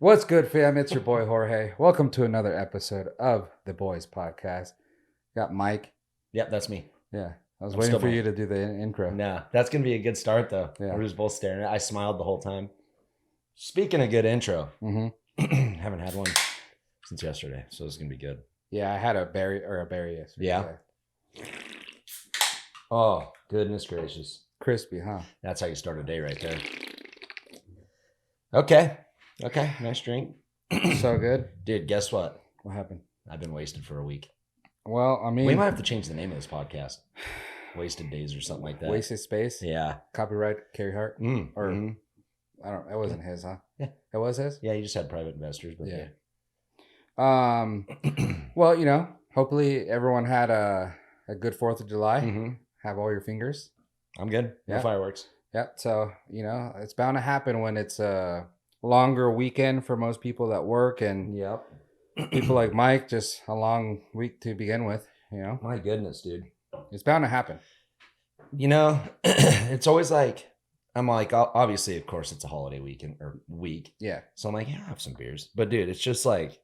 What's good, fam? It's your boy Jorge. Welcome to another episode of the Boys Podcast. Got Mike. Yep, that's me. Yeah, I was waiting for you to do the intro. Nah, that's gonna be a good start though. Yeah. We're just both staring. I smiled the whole time. Speaking of good intro, haven't had one since yesterday, so it's gonna be good. Yeah, I had a berry yesterday. Yeah. Oh, goodness gracious. Crispy, huh? That's how you start a day right there. Okay, nice drink. So good. Dude, guess what? What happened? I've been wasted for a week. Well, I mean, we might have to change the name of this podcast. Wasted Days or something like that. Wasted Space? Yeah. Copyright Carrie Hart? Or, I don't know, it wasn't his, huh? Yeah. It was his? Yeah, you just had private investors, but yeah. Well, you know, hopefully everyone had a good 4th of July. Have all your fingers. I'm good. No fireworks. Yep. So, you know, it's bound to happen when it's a longer weekend for most people that work and people like Mike, just a long week to begin with, you know. My goodness, dude. It's bound to happen. You know, it's always like, I'm like, obviously, of course, it's a holiday weekend or week. Yeah. So I'm like, yeah, I'll have some beers. But dude, it's just like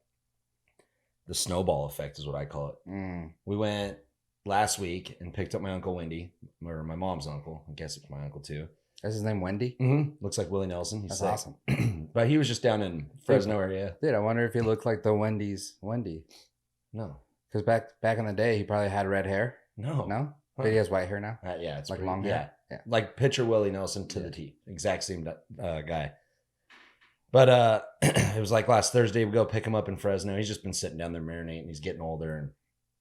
the snowball effect is what I call it. We went last week and picked up my Uncle Wendy, or my mom's uncle. I guess it's my uncle too. Is his name Wendy? Looks like Willie Nelson. He's That's awesome. But he was just down in Fresno area. Dude, I wonder if he looked like the Wendy's Wendy. No. Because back in the day, he probably had red hair. No. No? But he has white hair now? Yeah. It's like pretty, long hair? Yeah. Like picture Willie Nelson to the T. Exact same guy. But it was like last Thursday, we go pick him up in Fresno. He's just been sitting down there marinating. He's getting older and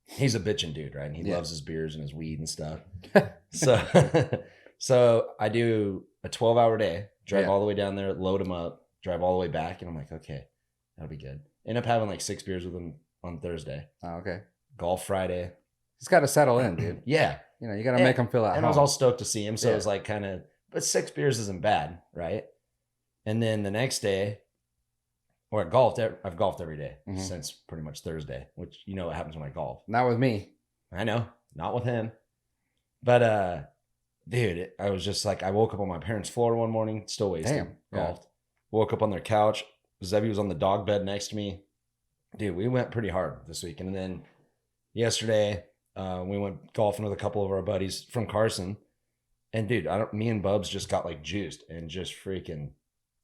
he's a bitching dude, right? And he loves his beers and his weed and stuff. So I do a 12-hour day, drive all the way down there, load him up, drive all the way back. And I'm like, okay, that'll be good. End up having like 6 beers with him on Thursday. Oh, okay. Golf Friday. He's got to settle in, dude. Yeah. You know, you got to make him feel at home. And I was all stoked to see him. So it was like kind of, but 6 beers isn't bad, right? And then the next day, I've golfed every day since pretty much Thursday, which you know what happens when I golf. Not with me. I know, not with him. But dude, I was just like, I woke up on my parents' floor one morning, still wasted. Damn. Golfed. Woke up on their couch. Zebby was on the dog bed next to me. Dude, we went pretty hard this weekend. And then yesterday, we went golfing with a couple of our buddies from Carson. And dude, me and Bubs just got like juiced and just freaking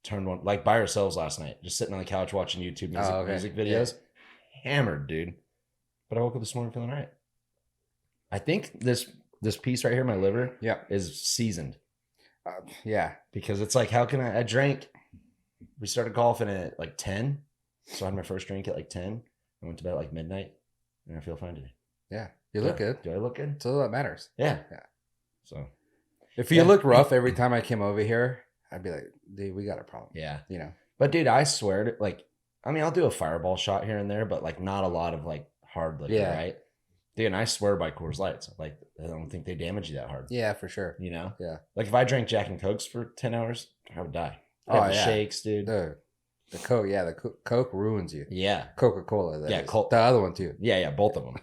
turned one, like by ourselves last night, just sitting on the couch watching YouTube music videos. Yeah. Hammered, dude. But I woke up this morning feeling all right. I think this piece right here, my liver, is seasoned. Because it's like, how can I drank, we started golfing at like 10. So I had my first drink at like 10. I went to bed at like midnight and I feel fine today. Yeah. You look good. Do I look good? That's all that matters. Yeah. So if you looked rough every time I came over here, I'd be like, dude, we got a problem. Yeah. You know? But dude, I swear I'll do a fireball shot here and there, but like not a lot of like hard liquor, right? Dude, and I swear by Coors Lights. Like, I don't think they damage you that hard. Yeah, for sure. You know? Yeah. Like if I drank Jack and Cokes for 10 hours, I would die. Shakes, dude. The Coke, the Coke ruins you. Yeah. Coca-Cola. Yeah, the other one too. Yeah, both of them.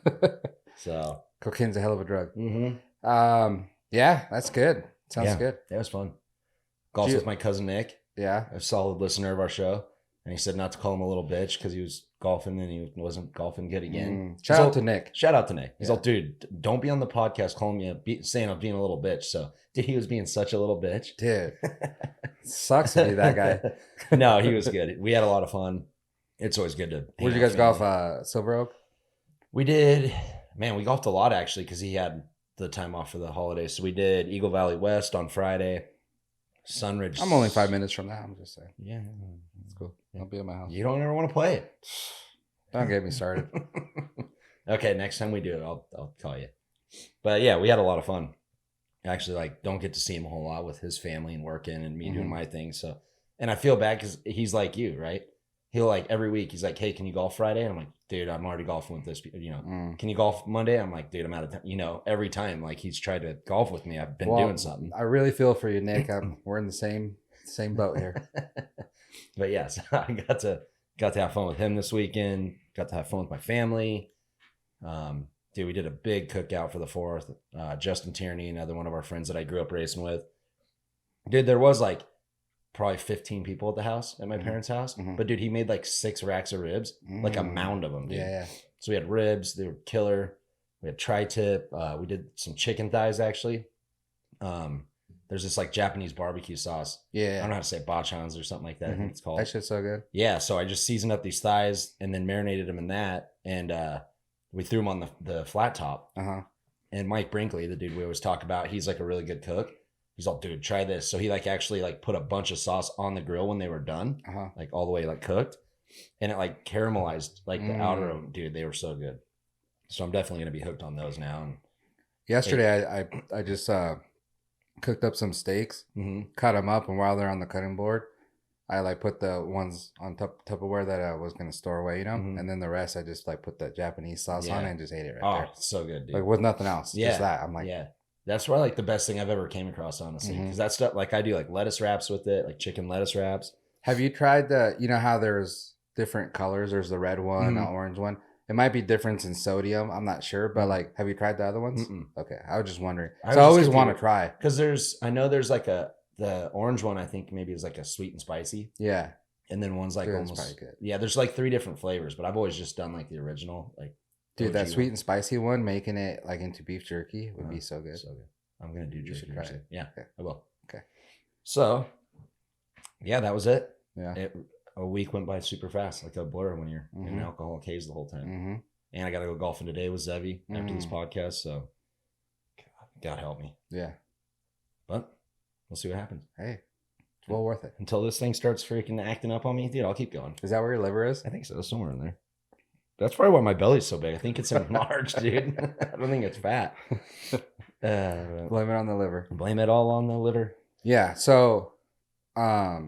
So cocaine's a hell of a drug. Yeah, that's good. Sounds good. That was fun. Golfed with my cousin Nick. Yeah. A solid listener of our show. And he said not to call him a little bitch because he was golfing and he wasn't golfing good again. Shout out to Nick. He's all, dude, don't be on the podcast calling me saying I'm being a little bitch. So, dude, he was being such a little bitch. Dude. Sucks to be that guy. No, he was good. We had a lot of fun. It's always good to. Where'd you guys golf? Silver Oak? We did. Man, we golfed a lot actually because he had the time off for the holidays. So we did Eagle Valley West on Friday. Sunridge. I'm only 5 minutes from that. I'm just saying. Yeah. It's cool. I'll be at my house. You don't ever want to play it. Don't get me started. Okay, next time we do it, I'll call you. But yeah, we had a lot of fun. Actually, like, don't get to see him a whole lot with his family and working and me doing my thing. So, and I feel bad because he's like you, right? He'll like every week, he's like, hey, can you golf Friday? And I'm like, dude, I'm already golfing with this, you know, can you golf Monday? I'm like, dude, I'm out of time. You know, every time like he's tried to golf with me, I've been doing something. I really feel for you, Nick. We're in the same boat here. But yes, I got to have fun with him this weekend. Got to have fun with my family. Dude, we did a big cookout for the 4th. Justin Tierney, another one of our friends that I grew up racing with. Dude, there was like probably 15 people at the house, at my parents' house. But dude, he made like 6 racks of ribs, like a mound of them, dude. Yeah. So we had ribs, they were killer. We had tri-tip. We did some chicken thighs actually. There's this like Japanese barbecue sauce. Yeah. I don't know how to say bachans or something like that. I think it's called. That shit's so good. Yeah. So I just seasoned up these thighs and then marinated them in that. And we threw them on the flat top. And Mike Brinkley, the dude we always talk about, he's like a really good cook. He's all, dude, try this. So he like actually like put a bunch of sauce on the grill when they were done, like all the way like cooked. And it like caramelized like the outer of them. Dude, they were so good. So I'm definitely going to be hooked on those now. And yesterday, I just cooked up some steaks, cut them up, and while they're on the cutting board, I like put the ones on Tupperware that I was going to store away, you know? And then the rest, I just like put the Japanese sauce on it and just ate it right there. Oh, so good, dude. Like with nothing else. Just that. I'm like... Yeah. That's probably like the best thing I've ever came across, honestly. Because that stuff, like I do like lettuce wraps with it, like chicken lettuce wraps. Have you tried you know how there's different colors? There's the red one, the orange one. It might be different in sodium. I'm not sure. But like, have you tried the other ones? Okay. I was just wondering. So I always want to try. Because I know there's like the orange one, I think maybe is like a sweet and spicy. Yeah. And then one's like almost, good. Yeah, there's like 3 different flavors, but I've always just done like the original, like. Dude, that sweet and spicy one, making it like into beef jerky would be so good. So good. I'm going to do jerky. You should try it. Yeah, okay. I will. Okay. So, yeah, that was it. Yeah. A week went by super fast, like a blur when you're in an alcoholic haze the whole time. And I got to go golfing today with Zevi after this podcast. So, God help me. Yeah. But we'll see what happens. Hey, it's well worth it. Until this thing starts freaking acting up on me, dude, I'll keep going. Is that where your liver is? I think so. Somewhere in there. That's probably why my belly's so big. I think it's enlarged, dude. I don't think it's fat. Blame it on the liver. Blame it all on the liver. Yeah. So, I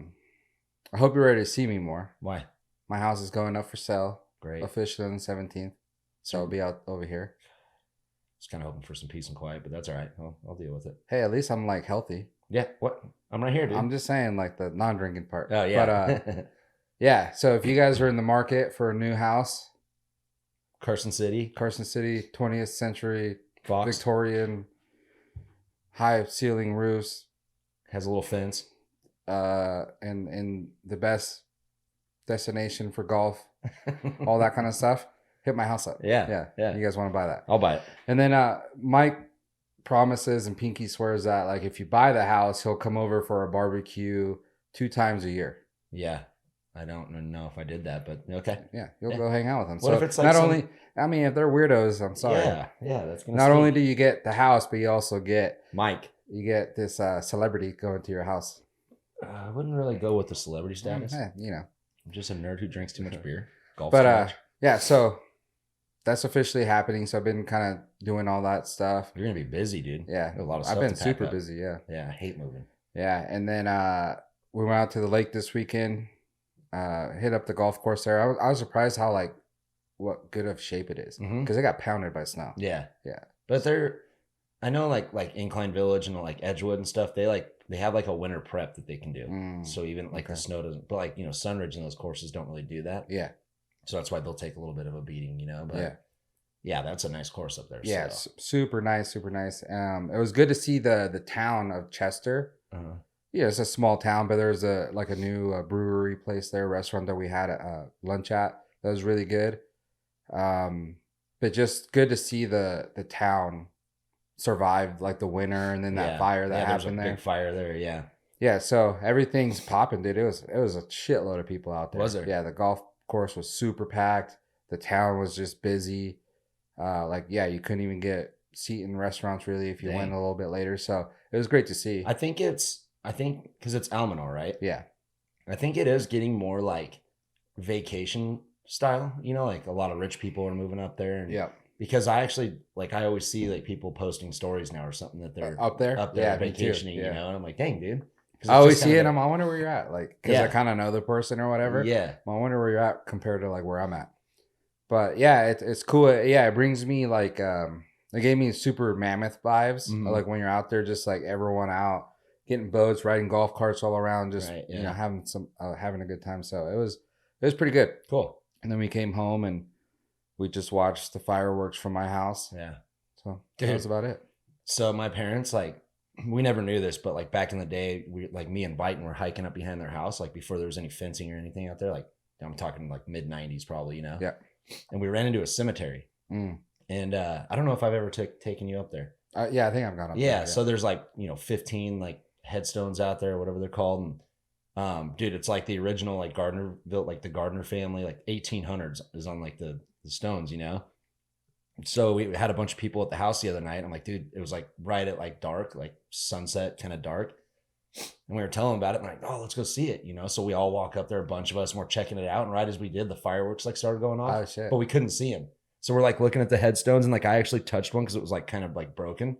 hope you're ready to see me more. Why? My house is going up for sale. Great. Officially on the 17th. So I'll be out over here. Just kind of hoping for some peace and quiet, but that's all right. I'll deal with it. Hey, at least I'm like healthy. Yeah. What? I'm right here, dude. I'm just saying like the non-drinking part. Oh, yeah. But, yeah. So if you guys are in the market for a new house. Carson City, 20th century Fox. Victorian, high ceiling roofs, has a little fence, and the best destination for golf, all that kind of stuff. Hit my house up. Yeah. You guys want to buy that? I'll buy it. And then Mike promises and Pinky swears that like if you buy the house, he'll come over for a barbecue 2 times a year. Yeah. I don't know if I did that, but okay. Yeah, you'll go hang out with them. What if it's like not only, I mean, if they're weirdos, I'm sorry. Yeah, that's gonna. Not only do you get the house, but you also get Mike. You get this celebrity going to your house. I wouldn't really go with the celebrity status. You know, I'm just a nerd who drinks too much beer. Golf. But yeah, so that's officially happening. So I've been kind of doing all that stuff. You're gonna be busy, dude. Yeah, a lot of stuff. I've been super busy. Yeah. Yeah, I hate moving. Yeah, and then we went out to the lake this weekend. Hit up the golf course there. I was surprised how like what good of shape it is because it got pounded by snow. Yeah. But I know like Incline Village and like Edgewood and stuff. They have like a winter prep that they can do. So even like the snow doesn't. But like Sunridge and those courses don't really do that. Yeah. So that's why they'll take a little bit of a beating, But yeah, that's a nice course up there. Yeah, so. Super nice. It was good to see the town of Chester. Yeah, it's a small town, but there's a new brewery place there, restaurant that we had lunch at. That was really good. But just good to see the town survived like the winter and then that fire that happened there. Big fire there, yeah. Yeah, so everything's popping, dude. It was a shitload of people out there. Was there? Yeah, the golf course was super packed. The town was just busy. You couldn't even get seat in restaurants really if you went a little bit later. So it was great to see. I think because it's Almanor, right? Yeah. I think it is getting more like vacation style, like a lot of rich people are moving up there. And because I actually, I always see like people posting stories now or something that they're up there vacationing, and I'm like, dang, dude. I always see it. I wonder where you're at. Because I kind of know the person or whatever. Yeah. I wonder where you're at compared to where I'm at. But yeah, it's cool. It brings me it gave me super Mammoth vibes. Like when you're out there, just like everyone out. Getting boats, riding golf carts all around, just having a good time. So it was pretty good. Cool. And then we came home and we just watched the fireworks from my house. Yeah. So that was about it. So my parents we never knew this, but like back in the day, we like me and Byton were hiking up behind their house, like before there was any fencing or anything out there. Like I'm talking like mid 90s probably, you know? Yeah. And we ran into a cemetery. And I don't know if I've ever taken you up there. Yeah, I think I've gone up there. Yeah. So there's like, 15 like headstones out there, whatever they're called. And dude, it's like the original like Gardner built, like the Gardner family, like 1800s is on like the stones, you know? So we had a bunch of people at the house the other night. I'm like, dude, it was like right at like dark, like sunset kind of dark. And we were telling them about it. And like, oh, let's go see it, you know? So we all walk up there, a bunch of us, and we're checking it out. And right as we did, the fireworks like started going off. Oh, shit. But we couldn't see them. So we're like looking at the headstones, and like I actually touched one because it was like kind of like broken.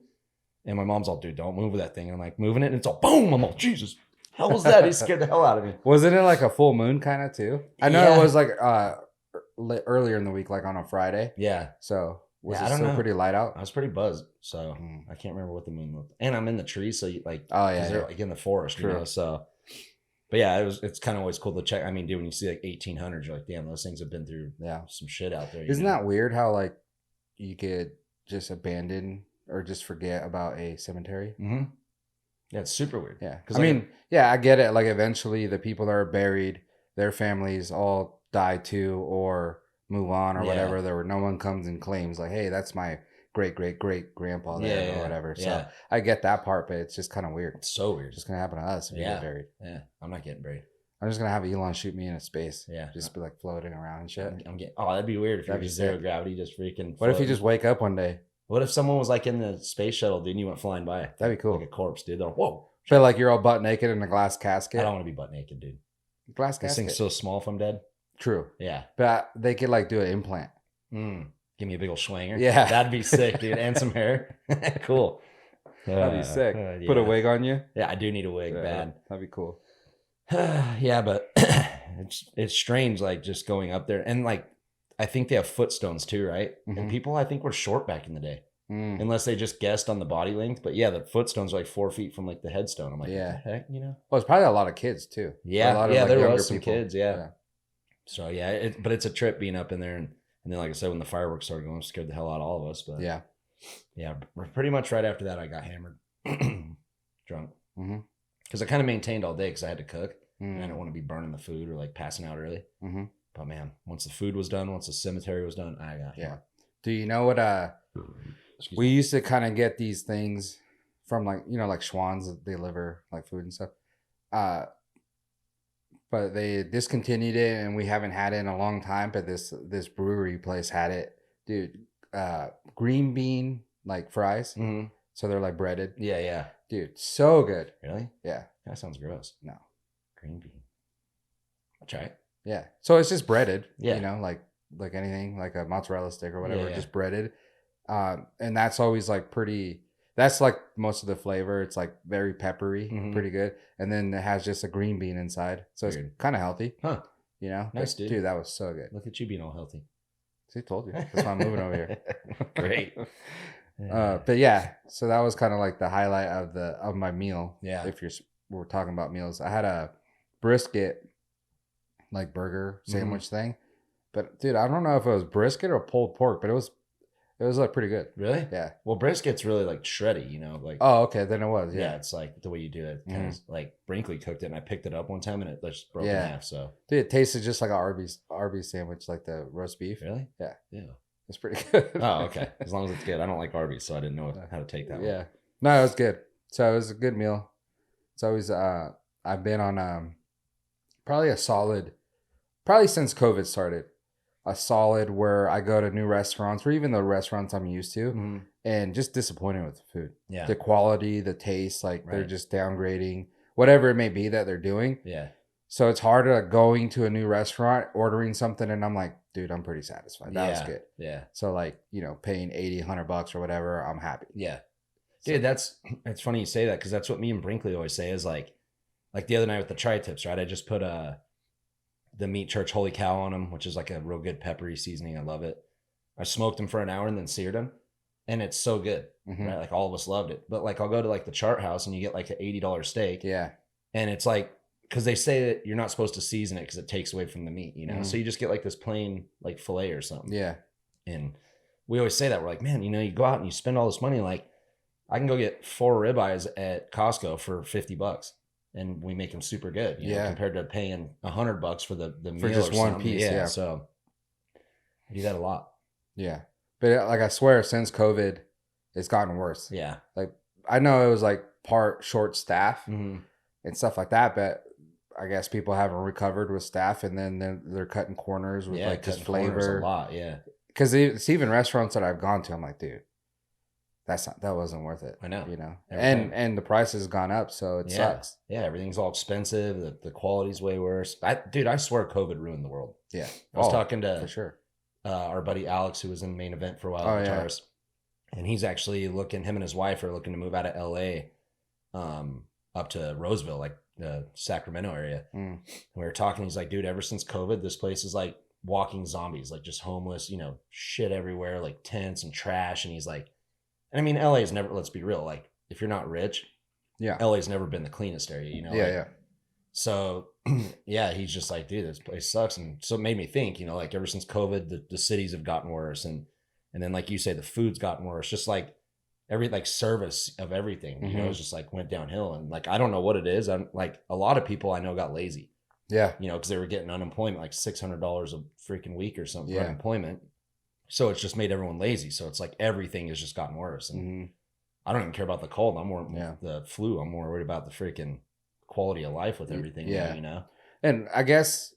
And my mom's all, dude, don't move with that thing. And I'm like moving it, and it's all boom. I'm all, Jesus, hell was that? He scared the hell out of me. Wasn't it like a full moon kind of too? I know it was like earlier in the week, like on a Friday. Yeah. So was I it don't still know. pretty light out? I was pretty buzzed, so I can't remember what the moon looked. And I'm in the trees, so you like, oh yeah, they're like in the forest, you know. So, but yeah, it's kind of always cool to check. I mean, dude, when you see like 1800s, you're like, damn, those things have been through some shit out there. Isn't that weird how like you could just abandon or just forget about a cemetery? Mm-hmm. Yeah, it's super weird. Yeah, because I mean, yeah, I get it. Like eventually, the people that are buried, their families all die too, or move on, or whatever. There were no one comes and claims like, hey, that's my great grandpa there or whatever. So I get that part, but it's just kind of weird. It's so weird. It's just gonna happen to us if we get buried. Yeah, I'm not getting buried. I'm just gonna have Elon shoot me into space. Yeah, just be like floating around and shit. I'm getting. Oh, that'd be weird if you're just zero gravity, just freaking. What if you just wake up one day? What if someone was like in the space shuttle, dude, and you went flying by? That'd be cool. Like a corpse, dude. They're like, whoa. Feel like you're all butt naked in a glass casket. I don't want to be butt naked, dude. Glass casket. This thing's so small if I'm dead. True. Yeah. But they could like do an implant. Give me a big old schwanger. Yeah. That'd be sick, dude. And some hair. Cool. That'd be sick. Put a wig on you. Yeah, I do need a wig, bad. That'd be cool. Yeah, but it's strange, like just going up there. And like, I think they have footstones too, right? And people, I think, were short back in the day. Unless they just guessed on the body length. But yeah, the footstones are like 4 feet from like the headstone. I'm like, what the heck, you know? Well, it's probably a lot of kids too. Yeah, a lot of, like, there was some people. kids, So yeah, but it's a trip being up in there. And then, like I said, when the fireworks started going, it scared the hell out of all of us. But yeah, pretty much right after that, I got hammered, drunk. Because I kind of maintained all day because I had to cook. And I didn't want to be burning the food or like passing out early. But man, once the food was done, once the cemetery was done, I got hammered. Do you know what we used to kind of get these things from, like, you know, like Schwann's, they deliver like food and stuff. But they discontinued it and we haven't had it in a long time. But this brewery place had it, dude. Green bean like fries. So they're like breaded. Yeah. Dude, so good. Really? Yeah. That sounds gross. No. Green bean. I'll try it. Yeah. So it's just breaded. Yeah. You know, like anything, like a mozzarella stick or whatever, just breaded. And that's always like that's like most of the flavor. It's like very peppery, pretty good. And then it has just a green bean inside. So it's kind of healthy. Huh. You know? Nice, dude. Dude, that was so good. Look at you being all healthy. See, told you. That's why I'm moving over here. Great. But yeah, so that was kind of like the highlight of my meal. Yeah. If we're talking about meals. I had a brisket like burger sandwich thing. But dude, I don't know if it was brisket or pulled pork, but it was like pretty good. Really? Yeah. Well, brisket's really like shreddy, you know, like. Oh, okay, then it was. Yeah, it's like the way you do it. Kind of like Brinkley cooked it, and I picked it up one time, and it just broke in half. So. Dude, it tasted just like an Arby's sandwich, like the roast beef. Really? Yeah. Yeah. It's pretty good. Oh, okay. As long as it's good. I don't like Arby's, so I didn't know how to take that one. Yeah. No, it was good. So it was a good meal. It's always I've been on probably since COVID started, a solid where I go to new restaurants or even the restaurants I'm used to and just disappointed with the food. Yeah. The quality, the taste, like they're just downgrading, whatever it may be that they're doing. Yeah. So it's harder going to a new restaurant, ordering something, and I'm like, dude, I'm pretty satisfied. That was good. Yeah. So like, you know, paying $80, $100 or whatever, I'm happy. Yeah. Dude, it's funny you say that because that's what me and Brinkley always say is like the other night with the tri-tips, right? I just put the Meat Church Holy Cow on them, which is like a real good peppery seasoning. I love it. I smoked them for an hour and then seared them. And it's so good, right? Like all of us loved it. But like I'll go to like the Chart House and you get like an $80 steak. Yeah. And it's like, because they say that you're not supposed to season it because it takes away from the meat, you know? So you just get like this plain like filet or something. Yeah. And we always say that. We're like, man, you know, you go out and you spend all this money. Like, I can go get 4 ribeyes at Costco for $50 and we make them super good, you know, compared to paying $100 for the meal for just or one something. piece. Yeah. So I do that a lot. Yeah. But like, I swear since COVID, it's gotten worse. Yeah. Like, I know it was like part short staff and stuff like that, but I guess people haven't recovered with staff, and then they're cutting corners with like just flavor a lot. Yeah. Because it's even restaurants that I've gone to, I'm like, dude, that wasn't worth it. I know. You know, and the price has gone up, so it sucks. Yeah, everything's all expensive. The quality's way worse. Dude, I swear COVID ruined the world. Yeah. I was talking to for sure our buddy Alex, who was in Main Event for a while, guitarist, and he's actually him and his wife are looking to move out of LA up to Roseville, like the Sacramento area. And we were talking, he's like, dude, ever since COVID, this place is like walking zombies, like just homeless, you know, shit everywhere, like tents and trash. And he's like, I mean, LA's never, let's be real, like if you're not rich, LA's never been the cleanest area, you know? So yeah, he's just like, dude, this place sucks. And so it made me think, you know, like ever since COVID, the cities have gotten worse. And then like you say, the food's gotten worse, just like every like service of everything, you know, it's just like went downhill. And like, I don't know what it is. I'm like, a lot of people I know got lazy. Yeah. You know, because they were getting unemployment, like $600 a freaking week or something for unemployment. So it's just made everyone lazy. So it's like everything has just gotten worse. And I don't even care about the cold. I'm more the flu. I'm more worried about the freaking quality of life with everything. Yeah. You know? And I guess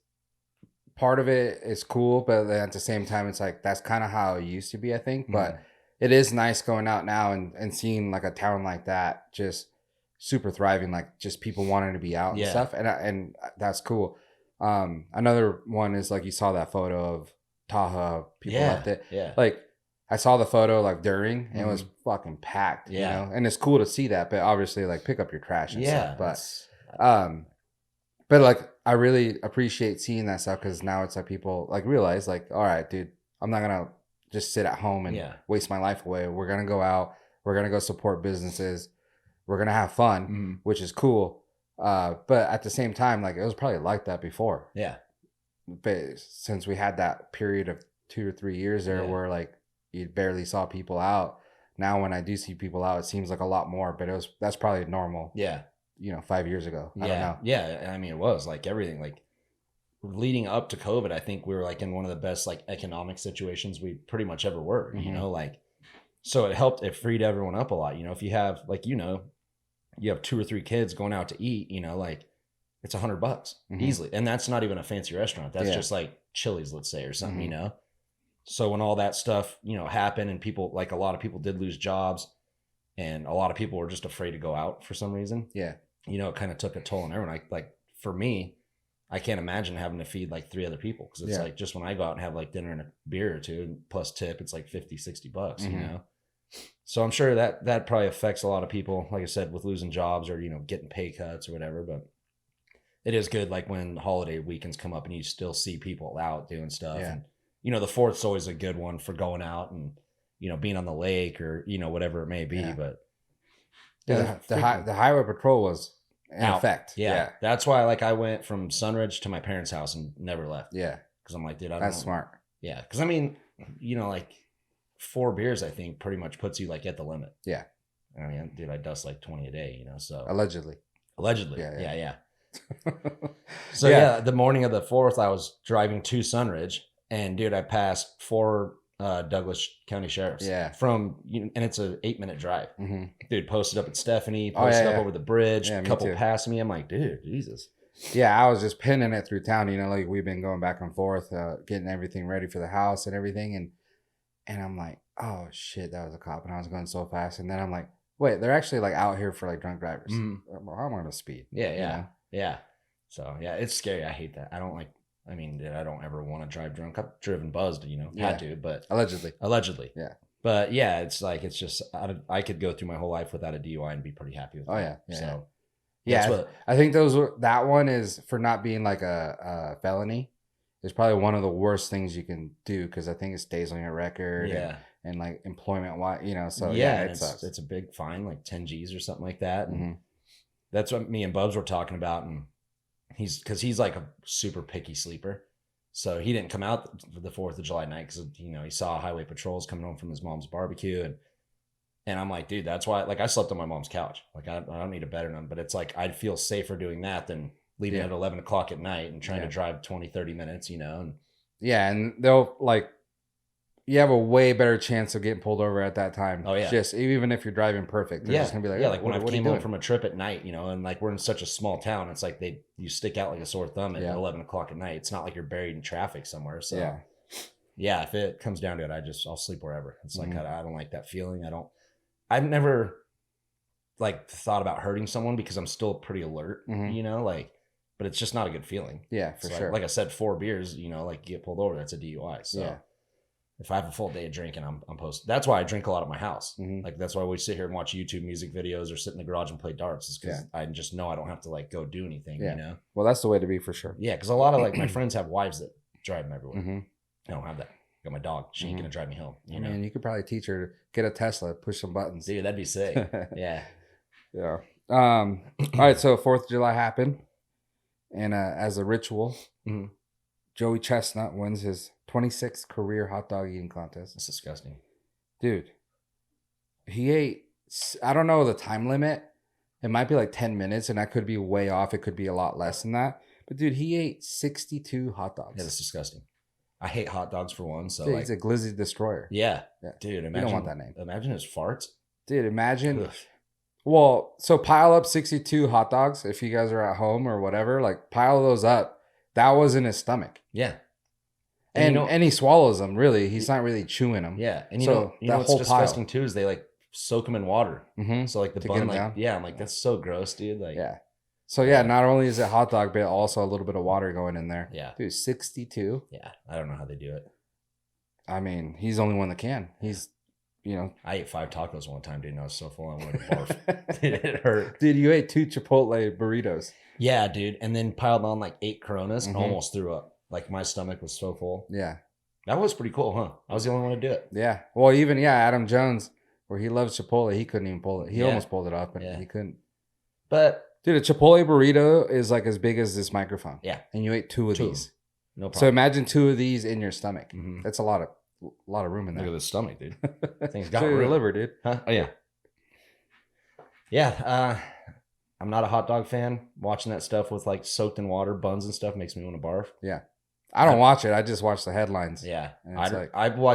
part of it is cool, but then at the same time, it's like, that's kind of how it used to be, I think. But it is nice going out now and seeing like a town like that just super thriving, like just people wanting to be out and stuff. And that's cool. Another one is like, you saw that photo of Tahoe, people left it. Yeah. Like, I saw the photo like during, and it was fucking packed, you know? And it's cool to see that, but obviously like pick up your trash and stuff. But like, I really appreciate seeing that stuff, because now it's like people like realize like, all right, dude, I'm not gonna just sit at home and waste my life away. We're gonna go out. We're gonna go support businesses. We're gonna have fun, which is cool. But at the same time, like, it was probably like that before. Yeah. But since we had that period of 2 or 3 years there where like you barely saw people out, now when I do see people out, it seems like a lot more. But that's probably normal. Yeah. You know, 5 years ago. I don't know. Yeah. I mean, it was like everything, like leading up to COVID, I think we were like in one of the best like economic situations we pretty much ever were, you know, like, so it freed everyone up a lot. You know, if you have like, you know, you have 2 or 3 kids going out to eat, you know, like it's $100 easily. And that's not even a fancy restaurant. That's just like Chili's, let's say, or something, you know? So when all that stuff, you know, happened and people, like a lot of people did lose jobs and a lot of people were just afraid to go out for some reason. Yeah. You know, it kind of took a toll on everyone. Like for me, I can't imagine having to feed like 3 other people. Cause it's like, just when I go out and have like dinner and a beer or 2 plus tip, it's like $50-$60, you know? So I'm sure that probably affects a lot of people, like I said, with losing jobs or, you know, getting pay cuts or whatever. But it is good, like when holiday weekends come up and you still see people out doing stuff. Yeah. And, you know, the 4th's always a good one for going out and, you know, being on the lake or, you know, whatever it may be. Yeah. But the highway patrol was in effect. Yeah. That's why, like, I went from Sunridge to my parents' house and never left. Yeah. Because I'm like, dude, that's smart. Yeah. Because, I mean, you know, like 4 beers, I think, pretty much puts you like at the limit. Yeah. I mean, dude, I dust like 20 a day, you know, so. Allegedly. Yeah. So the morning of the 4th, I was driving to Sunridge, and dude, I passed 4 Douglas County sheriffs. Yeah. From, you know, and it's a 8-minute drive. Dude, posted up at Stephanie, posted up over the bridge, a couple passed me. I'm like, dude, Jesus. Yeah, I was just pinning it through town. You know, like we've been going back and forth, getting everything ready for the house and everything, and I'm like, oh shit, that was a cop, and I was going so fast, and then I'm like, wait, they're actually like out here for like drunk drivers. I'm going to speed. Yeah. So yeah, it's scary. I hate that. I don't like. I mean, dude, I don't ever want to drive drunk. I've driven buzzed, you know, had to, but allegedly. Yeah. But yeah, it's like, it's just, I could go through my whole life without a DUI and be pretty happy with it. So yeah, I think that one is for not being like a felony. It's probably one of the worst things you can do, because I think it stays on your record. Yeah. And like employment, you know, so it sucks. It's a big fine, like 10 G's or something like that. And that's what me and Bubs were talking about. And he's like a super picky sleeper. So he didn't come out for the 4th of July night because, you know, he saw highway patrols coming home from his mom's barbecue. And And I'm like, dude, that's why, like, I slept on my mom's couch. Like, I don't need a bed or none, but it's like, I'd feel safer doing that than leaving at 11 o'clock at night and trying to drive 20, 30 minutes, you know? And and they'll like, you have a way better chance of getting pulled over at that time. Oh, yeah. Just even if you're driving perfect, they're just gonna be like, like when I came home from a trip at night, you know, and like we're in such a small town, it's like you stick out like a sore thumb at 11 o'clock at night. It's not like you're buried in traffic somewhere. So yeah, if it comes down to it, I'll sleep wherever. It's like I don't like that feeling. I've never like thought about hurting someone because I'm still pretty alert, you know, like, but it's just not a good feeling. Yeah, for sure. Like I said, 4 beers, you know, like you get pulled over, that's a DUI. So if I have a full day of drinking, I'm posted. That's why I drink a lot at my house. Like that's why we sit here and watch YouTube music videos or sit in the garage and play darts. Is because I just know I don't have to like go do anything. You know. Well, that's the way to be for sure. Yeah, because a lot of like my friends have wives that drive them everywhere. I don't have that. I got my dog. She ain't gonna drive me home. You know. You could probably teach her to get a Tesla, push some buttons. Dude, that'd be sick. Yeah. Yeah. All right. So 4th of July happened, and as a ritual, Joey Chestnut wins his 26th career hot dog eating contest. That's disgusting. Dude, he ate, I don't know the time limit. It might be like 10 minutes, and I could be way off. It could be a lot less than that. But dude, he ate 62 hot dogs. Yeah, that's disgusting. I hate hot dogs for one. So dude, he's a Glizzy destroyer. Yeah. Dude, imagine. You don't want that name. Imagine his farts. Dude, imagine. Ugh. Well, so pile up 62 hot dogs if you guys are at home or whatever. Like, pile those up. That was in his stomach. Yeah. And he swallows them, really. He's not really chewing them. Yeah. And you know what's disgusting too is they like soak them in water. So like the bun, like, I'm like, that's so gross, dude. Like, So not only is it hot dog, but also a little bit of water going in there. Yeah. Dude, 62. Yeah. I don't know how they do it. I mean, he's the only one that can. He's, you know. I ate 5 tacos one time, dude, and I was so full I wanted to barf. Dude, it hurt. Dude, you ate 2 Chipotle burritos. Yeah, dude. And then piled on like 8 Coronas and almost threw up. Like my stomach was so full. Yeah. That was pretty cool, huh? I was the only one to do it. Yeah. Well, even, Adam Jones, where he loves Chipotle, he couldn't even pull it. He almost pulled it off, but he couldn't. But dude, a Chipotle burrito is like as big as this microphone. Yeah. And you ate 2 of these. No problem. So imagine 2 of these in your stomach. That's a lot of room in there. Look at the stomach, dude. Thing's got your liver, dude. Huh? Oh, yeah. Yeah. I'm not a hot dog fan. Watching that stuff with like soaked in water, buns and stuff makes me want to barf. Yeah. I don't watch it. I just watch the headlines. Yeah. I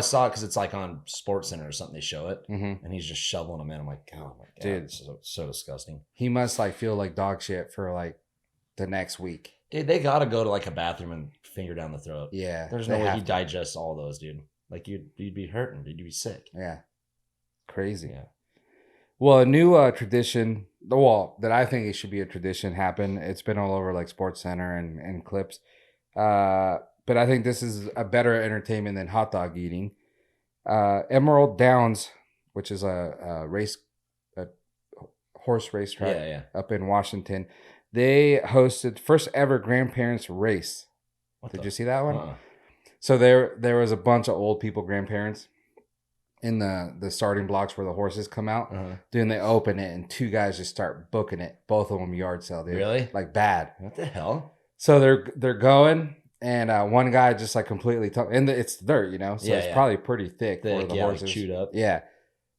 saw it because it's like on Sports Center or something. They show it. And he's just shoveling them in. I'm like, oh my God. Dude, it's so disgusting. He must like feel like dog shit for like the next week. Dude, they got to go to like a bathroom and finger down the throat. Yeah. There's no way he digests all those, dude. Like you'd be hurting. You'd be sick. Yeah. Crazy. Yeah. Well, a new tradition, that I think it should be a tradition happened. It's been all over like Sports Center and clips. But I think this is a better entertainment than hot dog eating. Emerald Downs, which is a horse racetrack up in Washington. They hosted first ever grandparents race. Did you see that one? So there was a bunch of old people, grandparents, in the starting blocks where the horses come out. Dude, and they open it and 2 guys just start booking it. Both of them yard sale, dude. Really? Like bad. What the hell? So they're going, and one guy just like completely and it's dirt, you know, so it's probably pretty thick for the horses. Like chewed up. Yeah.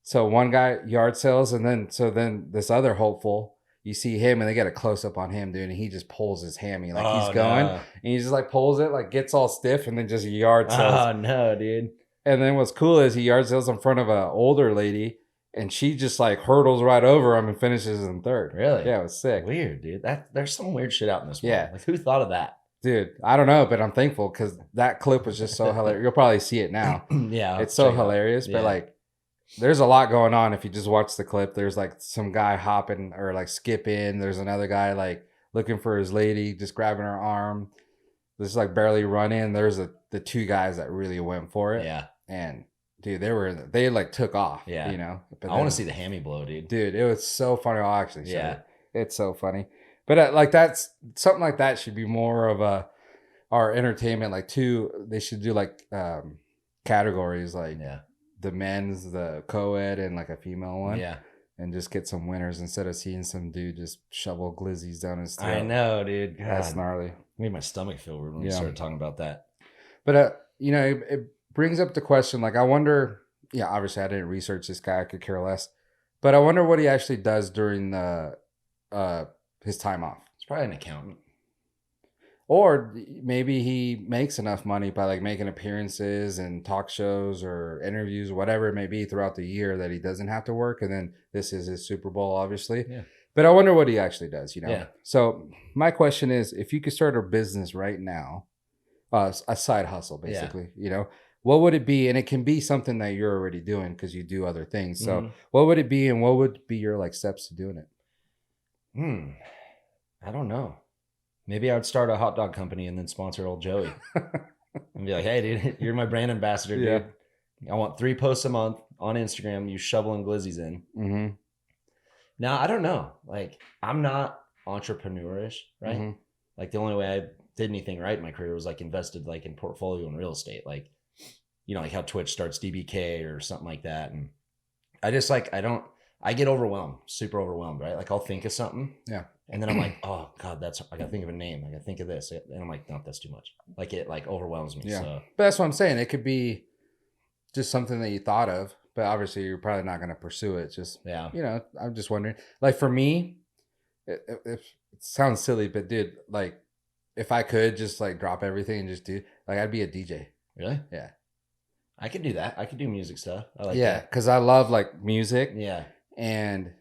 So one guy yard sales, and then this other hopeful, you see him and they get a close up on him, dude, and he just pulls his hammy like he's going, and he just like pulls it, like gets all stiff, and then just yard sales. Oh no, dude. And then what's cool is he yard sales in front of an older lady, and she just like hurdles right over him and finishes in 3rd. Really? Yeah, it was sick. Weird, dude. There's some weird shit out in this world. Yeah. Like who thought of that? Dude, I don't know, but I'm thankful because that clip was just so hilarious. You'll probably see it now. Yeah. It's so hilarious, but like there's a lot going on if you just watch the clip. There's like some guy hopping or like skipping. There's another guy like looking for his lady, just grabbing her arm. There's like barely running. There's the 2 guys that really went for it. Yeah. And dude, they like took off. Yeah. You know? But I want to see the hammy blow, dude. Dude, it was so funny. I'll actually show you. It's so funny. But like that's something like that should be more of our entertainment. Like they should do like categories like the men's, the co-ed, and like a female one. Yeah. And just get some winners instead of seeing some dude just shovel glizzies down his throat. I know, dude. God. That's gnarly. Made my stomach feel weird when we started talking about that. But you know, it brings up the question. Like, I wonder. Yeah, obviously, I didn't research this guy. I could care less. But I wonder what he actually does during the his time off. It's probably an accountant. Or maybe he makes enough money by like making appearances and talk shows or interviews, whatever it may be throughout the year that he doesn't have to work. And then this is his Super Bowl, obviously. Yeah. But I wonder what he actually does, you know? Yeah. So my question is, if you could start a business right now, a side hustle, basically, you know, what would it be? And it can be something that you're already doing because you do other things. So what would it be? And what would be your like steps to doing it? I don't know. Maybe I would start a hot dog company and then sponsor old Joey and be like, hey, dude, you're my brand ambassador, dude. Yeah. I want 3 posts a month on Instagram, you shoveling glizzies in. Mm-hmm. Now, I don't know. Like, I'm not entrepreneurish, right? Mm-hmm. Like, the only way I did anything right in my career was like invested like in portfolio and real estate. Like, you know, like how Twitch starts DBK or something like that. And I just like, I get overwhelmed, super overwhelmed, right? Like I'll think of something. Yeah. And then I'm like, oh God, I gotta think of a name. I gotta think of this. And I'm like, no, that's too much. Like it like overwhelms me. Yeah. So. But that's what I'm saying. It could be just something that you thought of, but obviously you're probably not going to pursue it. Just, you know, I'm just wondering, like for me, it sounds silly, but dude, like if I could just like drop everything and just do, like I'd be a DJ. Really? Yeah. I could do that. I could do music stuff. I like that. Because I love like music. Yeah. And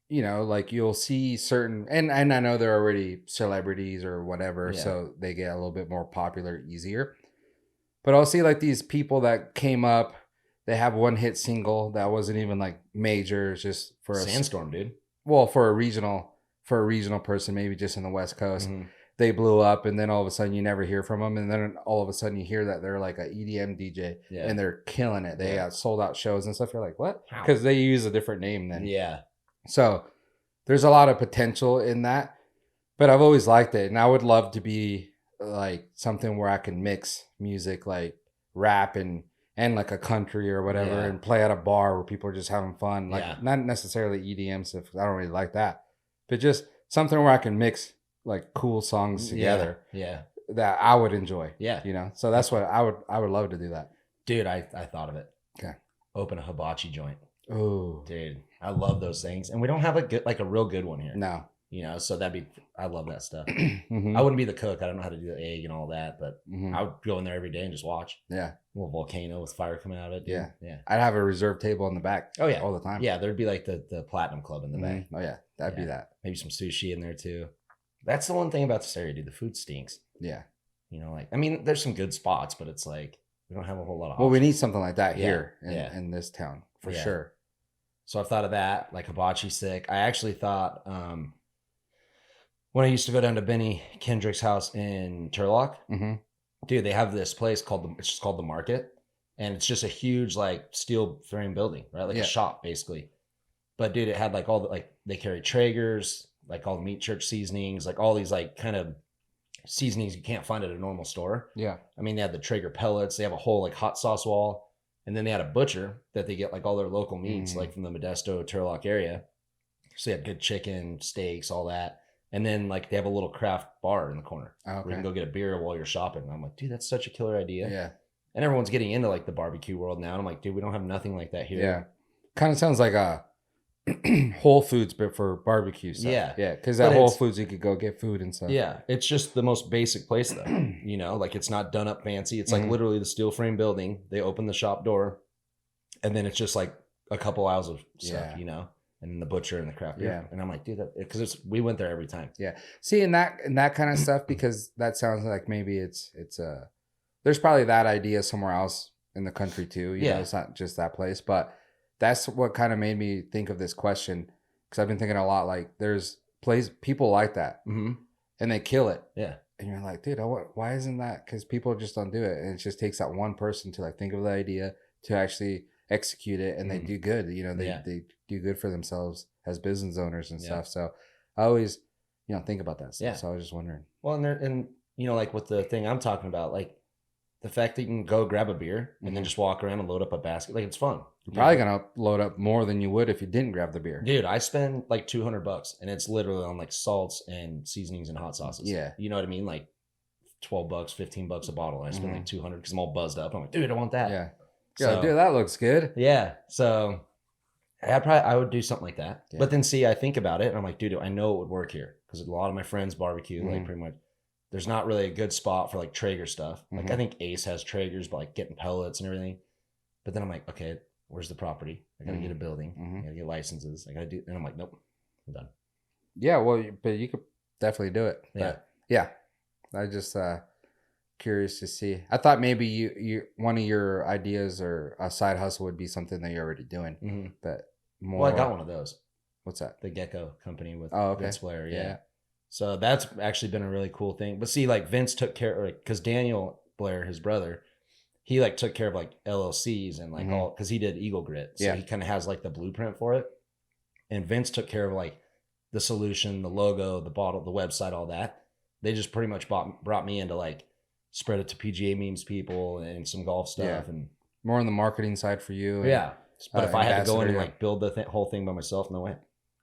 you know, like you'll see certain, and I know they're already celebrities or whatever, so they get a little bit more popular easier. But I'll see like these people that came up, they have one hit single that wasn't even like major, it's just for Sandstorm, dude. Well, for a regional person, maybe just in the West Coast, they blew up, and then all of a sudden you never hear from them, and then all of a sudden you hear that they're like a EDM DJ, and they're killing it. They got sold out shows and stuff. You're like, what? Because they use a different name then. Yeah. So there's a lot of potential in that, but I've always liked it. And I would love to be like something where I can mix music, like rap and like a country or whatever, and play at a bar where people are just having fun. Like not necessarily EDM stuff. I don't really like that, but just something where I can mix like cool songs together. Yeah. That I would enjoy. Yeah. You know, so that's what I would love to do that. Dude, I thought of it. Okay. Open a hibachi joint. Oh, dude, I love those things, and we don't have a real good one here. No, you know, so I love that stuff. I wouldn't be the cook. I don't know how to do the egg and all that, but I would go in there every day and just watch. Yeah, a little volcano with fire coming out of it. Dude. Yeah. I'd have a reserved table in the back. Oh yeah, all the time. Yeah, there'd be like the platinum club in the back. Oh yeah, that'd be that. Maybe some sushi in there too. That's the one thing about this area, dude. The food stinks. Yeah, you know, like I mean, there's some good spots, but it's like we don't have a whole lot of. Well, we need something like that here in this town for sure. So I've thought of that, like hibachi sick. I actually thought when I used to go down to Benny Kendrick's house in Turlock, dude, they have this place it's just called The Market. And it's just a huge like steel frame building, right? Like a shop basically. But dude, it had like all the, like they carry Traegers, like all the meat church seasonings, like all these like kind of seasonings you can't find at a normal store. Yeah. I mean, they had the Traeger pellets. They have a whole like hot sauce wall. And then they had a butcher that they get like all their local meats, like from the Modesto, Turlock area. So they have good chicken, steaks, all that. And then like they have a little craft bar in the corner where you can go get a beer while you're shopping. And I'm like, dude, that's such a killer idea. Yeah. And everyone's getting into like the barbecue world now. And I'm like, dude, we don't have nothing like that here. Yeah. Kind of sounds like a Whole Foods, but for barbecue stuff. Yeah. Yeah. Because at Whole Foods, you could go get food and stuff. Yeah. It's just the most basic place though. You know, like it's not done up fancy. It's like literally the steel frame building. They open the shop door and then it's just like a couple aisles of stuff, you know, and then the butcher and the craft beer. Yeah. And I'm like, dude, because we went there every time. Yeah. See, and that kind of stuff, because that sounds like maybe it's there's probably that idea somewhere else in the country too. You know, it's not just that place, but that's what kind of made me think of this question, because I've been thinking a lot. Like, there's people like that, and they kill it. Yeah, and you're like, dude, why isn't that? Because people just don't do it, and it just takes that one person to like think of the idea to actually execute it, and they do good. You know, they do good for themselves as business owners and stuff. So I always, you know, think about that stuff. So I was just wondering. Well, and you know, like with the thing I'm talking about, like the fact that you can go grab a beer and then just walk around and load up a basket, like it's fun. You're probably going to load up more than you would if you didn't grab the beer. Dude, I spend like $200 and it's literally on like salts and seasonings and hot sauces. Yeah. You know what I mean? Like $12, $15 a bottle. And I spend like $200 because I'm all buzzed up. I'm like, dude, I want that. Yeah. So, dude, that looks good. Yeah. So I would do something like that. Yeah. But then see, I think about it and I'm like, dude, I know it would work here because a lot of my friends barbecue, like pretty much. There's not really a good spot for like Traeger stuff. Like I think Ace has Traegers, but like getting pellets and everything. But then I'm like, okay, where's the property? I gotta get a building. I gotta get licenses. I gotta do, and I'm like, nope, I'm done. Yeah, well, but you could definitely do it. Yeah, but yeah. I just curious to see. I thought maybe you one of your ideas or a side hustle would be something that you're already doing, but more. Well, I got one of those. What's that? The Gecko company with Vince Blair. Yeah. So that's actually been a really cool thing. But see, like Vince took care, like, because Daniel Blair, his brother, he like took care of like LLCs and like all, because he did Eagle Grit. So he kind of has like the blueprint for it. And Vince took care of like the solution, the logo, the bottle, the website, all that. They just pretty much brought me in to like spread it to PGA memes people and some golf stuff and more on the marketing side for you. And, but if I had to go in and like build the whole thing by myself, no way.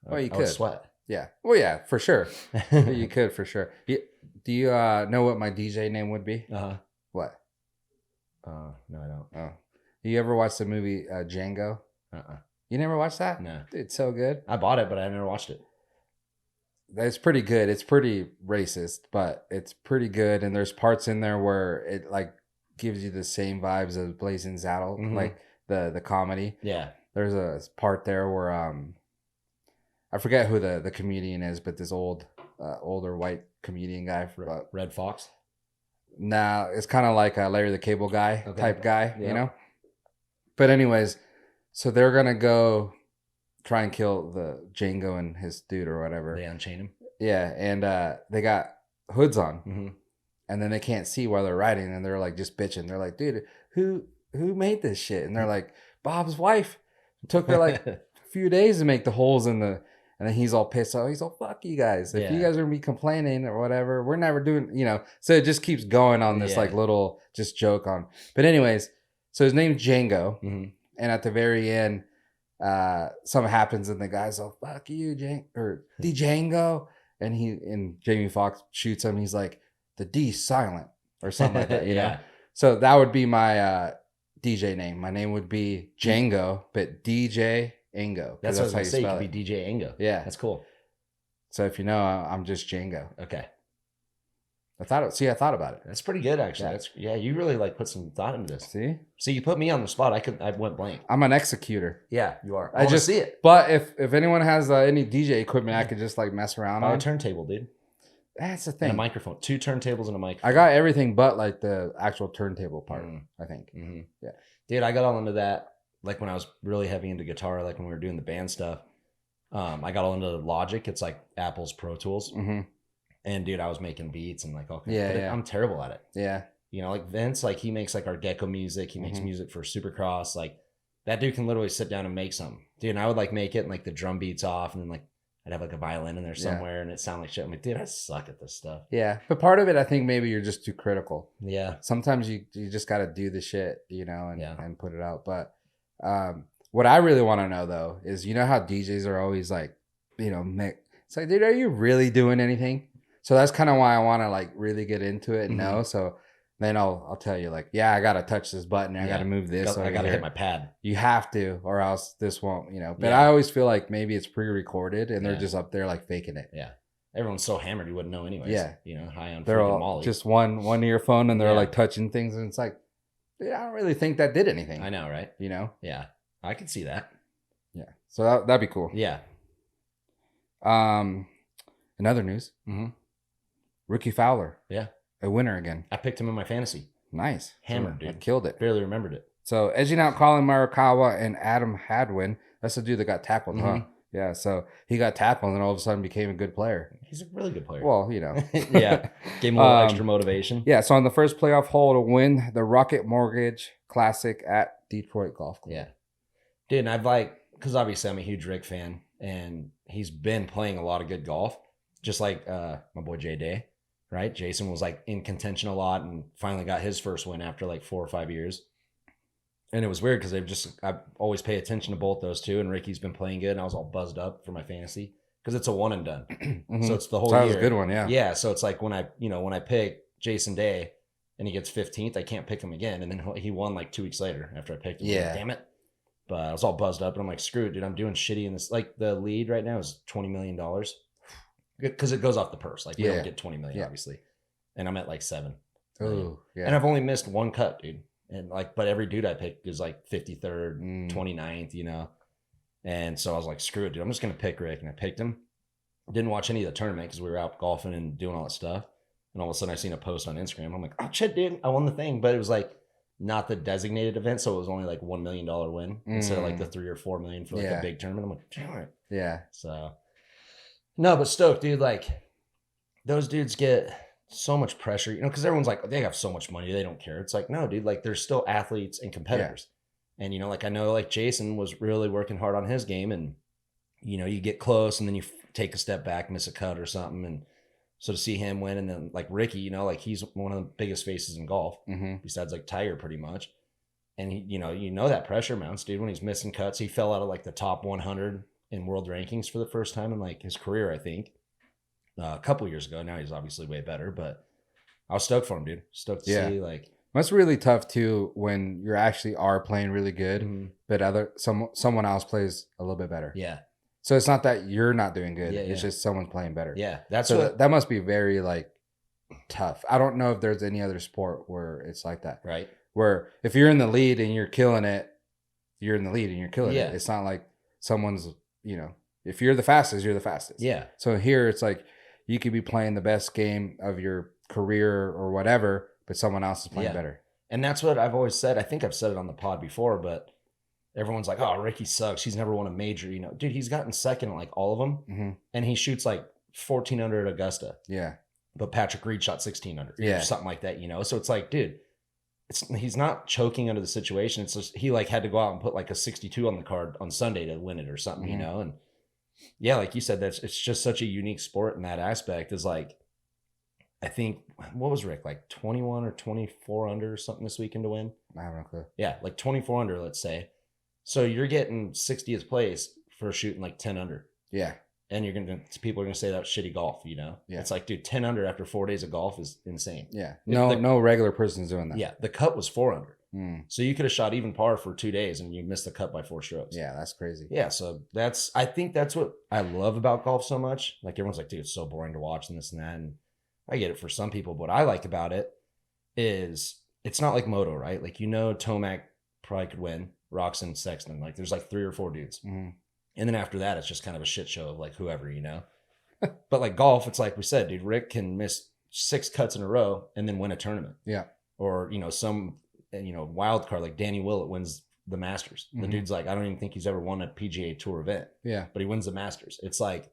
Well, you I could would sweat. Yeah. Well, yeah, for sure. You could for sure. Do you know what my DJ name would be? What? No, I don't. Oh, you ever watched the movie Django? You never watched that? No. Dude, it's so good. I bought it, but I never watched it. It's pretty good. It's pretty racist, but it's pretty good. And there's parts in there where it like gives you the same vibes as Blazing Saddles, like the comedy. Yeah. There's a part there where I forget who the comedian is, but this older white comedian guy for Red Fox. Nah, it's kind of like a Larry the Cable Guy type guy, you know. But anyways, so they're gonna go try and kill the Django and his dude or whatever. They unchain him. Yeah, and they got hoods on, and then they can't see while they're riding, and they're like just bitching. They're like, "Dude, who made this shit?" And they're like, "Bob's wife. It took her like a few days to make the holes in the." And then he's all pissed off. He's all, "Fuck you guys. If you guys are gonna be complaining or whatever, we're never doing, you know." So it just keeps going on this like little just joke on. But anyways, so his name's Django, and at the very end, something happens, and the guy's all, "Fuck you, Django," and Jamie Foxx shoots him. He's like, "The D's silent," or something like that, you know. So that would be my DJ name. My name would be Django, but DJ Ango. That's what I was going to say. You could be DJ Ango. Yeah. That's cool. So if you know, I'm just Django. Okay. I thought about it. That's pretty good, actually. Yeah. You really like put some thought into this. See, you put me on the spot. I went blank. I'm an executer. Yeah, you are. I just see it. But if anyone has any DJ equipment, I could just like mess around on. A turntable, dude. That's the thing. And a microphone. 2 turntables and a microphone. I got everything but like the actual turntable part. I think. Yeah. Dude, I got all into that. Like when I was really heavy into guitar, like when we were doing the band stuff, I got all into Logic. It's like Apple's Pro Tools. And dude, I was making beats and like all kinds of, I'm terrible at it. Yeah. You know, like Vince, like he makes like our Gecko music. He makes music for Supercross. Like that dude can literally sit down and make something. Dude, and I would like make it and like the drum beats off and then like I'd have like a violin in there somewhere and it sounded like shit. I'm like, dude, I suck at this stuff. Yeah. But part of it, I think maybe you're just too critical. Yeah. Sometimes you just got to do the shit, you know, and put it out. But what I really want to know though is, you know how DJs are always like, you know, it's like, dude, are you really doing anything? So that's kind of why I want to like really get into it and know. So then I'll tell you like, yeah, I got to touch this button. I got to move this. I got to hit my pad. You have to, or else this won't, you know. But I always feel like maybe it's pre-recorded and they're just up there like faking it. Yeah. Everyone's so hammered you wouldn't know anyways. Yeah. You know, high on they're all Molly. Just one earphone and they're like touching things and it's like, dude, I don't really think that did anything. I know, right? You know? Yeah. I could see that. Yeah. So that'd be cool. Yeah. In other news, Rickie Fowler. Yeah. A winner again. I picked him in my fantasy. Nice. Hammered, dude. I killed it. Barely remembered it. So edging out Colin Morikawa and Adam Hadwin. That's the dude that got tackled, huh? Yeah. So he got tackled and all of a sudden became a good player. He's a really good player. Well, you know. Yeah. Gave him a little extra motivation. Yeah. So on the first playoff hole to win the Rocket Mortgage Classic at Detroit Golf Club. Yeah. Dude, and I've like, because obviously I'm a huge Rick fan and he's been playing a lot of good golf. Just like my boy J.A., right? Jason was like in contention a lot and finally got his first win after like 4 or 5 years. And it was weird because I always pay attention to both those two. And Rickie's been playing good and I was all buzzed up for my fantasy because it's a one and done. So it's the whole year. That was a good one, yeah. Yeah. So it's like when I pick Jason Day and he gets 15th, I can't pick him again. And then he won like 2 weeks later after I picked him. Yeah. Like, damn it. But I was all buzzed up, and I'm like, screw it, dude. I'm doing shitty in this. Like, the lead right now is $20 million because it goes off the purse. Like, we don't get 20 million, obviously. And I'm at like 7 million. Oh, yeah. And I've only missed one cut, dude. And like, but every dude I picked is like 53rd, 29th, you know? And so I was like, screw it, dude. I'm just going to pick Rick. And I picked him. Didn't watch any of the tournament because we were out golfing and doing all that stuff. And all of a sudden I seen a post on Instagram. I'm like, oh shit, dude, I won the thing. But it was like not the designated event. So it was only like $1 million win instead of like the 3 or 4 million for like a big tournament. I'm like, damn it. Yeah. So no, but stoked, dude. Like, those dudes get so much pressure, you know, because everyone's like, they have so much money, they don't care. It's like, no, dude, like, there's still athletes and competitors. And, you know, like, I know like Jason was really working hard on his game, and, you know, you get close and then you take a step back, miss a cut or something. And so to see him win, and then like Rickie, you know, like, he's one of the biggest faces in golf besides like Tiger pretty much. And he, you know that pressure mounts, dude, when he's missing cuts. He fell out of like the top 100 in world rankings for the first time in like his career, I think. A couple years ago. Now he's obviously way better, but I was stoked for him, dude. Stoked to see, like. That's really tough too when you actually are playing really good, but someone else plays a little bit better. Yeah. So it's not that you're not doing good. It's just someone's playing better. Yeah. That must be very like tough. I don't know if there's any other sport where it's like that. Right. Where if you're in the lead and you're killing it, you're in the lead and you're killing it. It's not like someone's, you know, if you're the fastest, you're the fastest. Yeah. So here it's like, you could be playing the best game of your career or whatever, but someone else is playing better. And that's what I've always said. I think I've said it on the pod before, but everyone's like, oh, Rickie sucks. He's never won a major. You know, dude, he's gotten second in like all of them. And he shoots like 14 under at Augusta. Yeah. But Patrick Reed shot 16 under. Yeah. Or something like that, you know? So it's like, dude, he's not choking under the situation. It's just, he like had to go out and put like a 62 on the card on Sunday to win it or something, you know? And yeah, like you said, it's just such a unique sport in that aspect. Is like, I think, what was Rick, like 21 or 24 under or something this weekend to win? I have no clue. Yeah, like 24 under, let's say. So you're getting 60th place for shooting like 10 under. Yeah. And people are gonna say that's shitty golf, you know? Yeah. It's like, dude, 10 under after 4 days of golf is insane. Yeah. No regular person's doing that. Yeah. The cut was 4 under. So you could have shot even par for 2 days and you missed the cut by 4 strokes. Yeah, that's crazy. Yeah, so I think that's what I love about golf so much. Like, everyone's like, dude, it's so boring to watch and this and that. And I get it for some people. But what I like about it is it's not like moto, right? Like, you know, Tomac probably could win, Roxon, Sexton. Like, there's like 3 or 4 dudes. And then after that, it's just kind of a shit show of like whoever, you know? But like golf, it's like we said, dude, Rick can miss 6 cuts in a row and then win a tournament. Yeah. Or, you know, some, you know, wild card like Danny Willett wins the Masters. The dude's like, I don't even think he's ever won a PGA Tour event. Yeah. But he wins the Masters. It's like,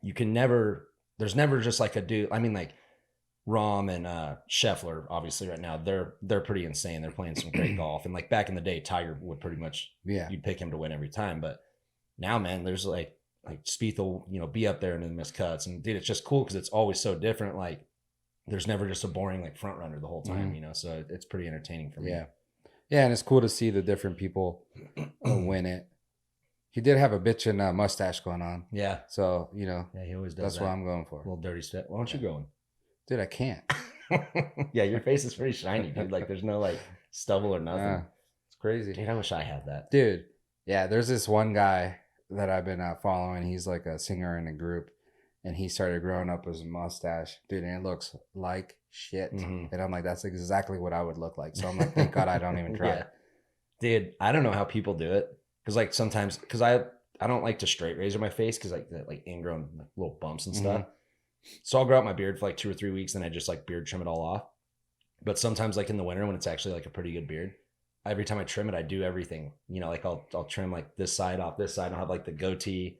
there's never just like a dude. I mean, like Rahm and Scheffler, obviously right now, they're pretty insane. They're playing some great golf. And like back in the day, Tiger would pretty much, you'd pick him to win every time. But now, man, there's like Spieth will, you know, be up there and then miss cuts. And dude, it's just cool because it's always so different. Like, there's never just a boring like front runner the whole time, you know? So it's pretty entertaining for me. Yeah. Yeah. And it's cool to see the different people win it. He did have a bitchin' mustache going on. Yeah. So, you know, yeah, he always does. That's what I'm going for. A little dirty step. Why don't you go in? Dude, I can't. Yeah, your face is pretty shiny, dude. Like, there's no like stubble or nothing. It's crazy. Dude, I wish I had that. Dude, yeah, there's this one guy that I've been following. He's like a singer in a group. And he started growing up his mustache, dude, and it looks like shit. And I'm like, that's exactly what I would look like. So I'm like, thank God I don't even try. Dude, I don't know how people do it. Because like sometimes, because I don't like to straight razor my face because like ingrown like, little bumps and stuff. So I'll grow out my beard for like 2 or 3 weeks, and I just like beard trim it all off. But sometimes like in the winter when it's actually like a pretty good beard, every time I trim it, I do everything. You know, like I'll trim like this side off this side, and I'll have like the goatee.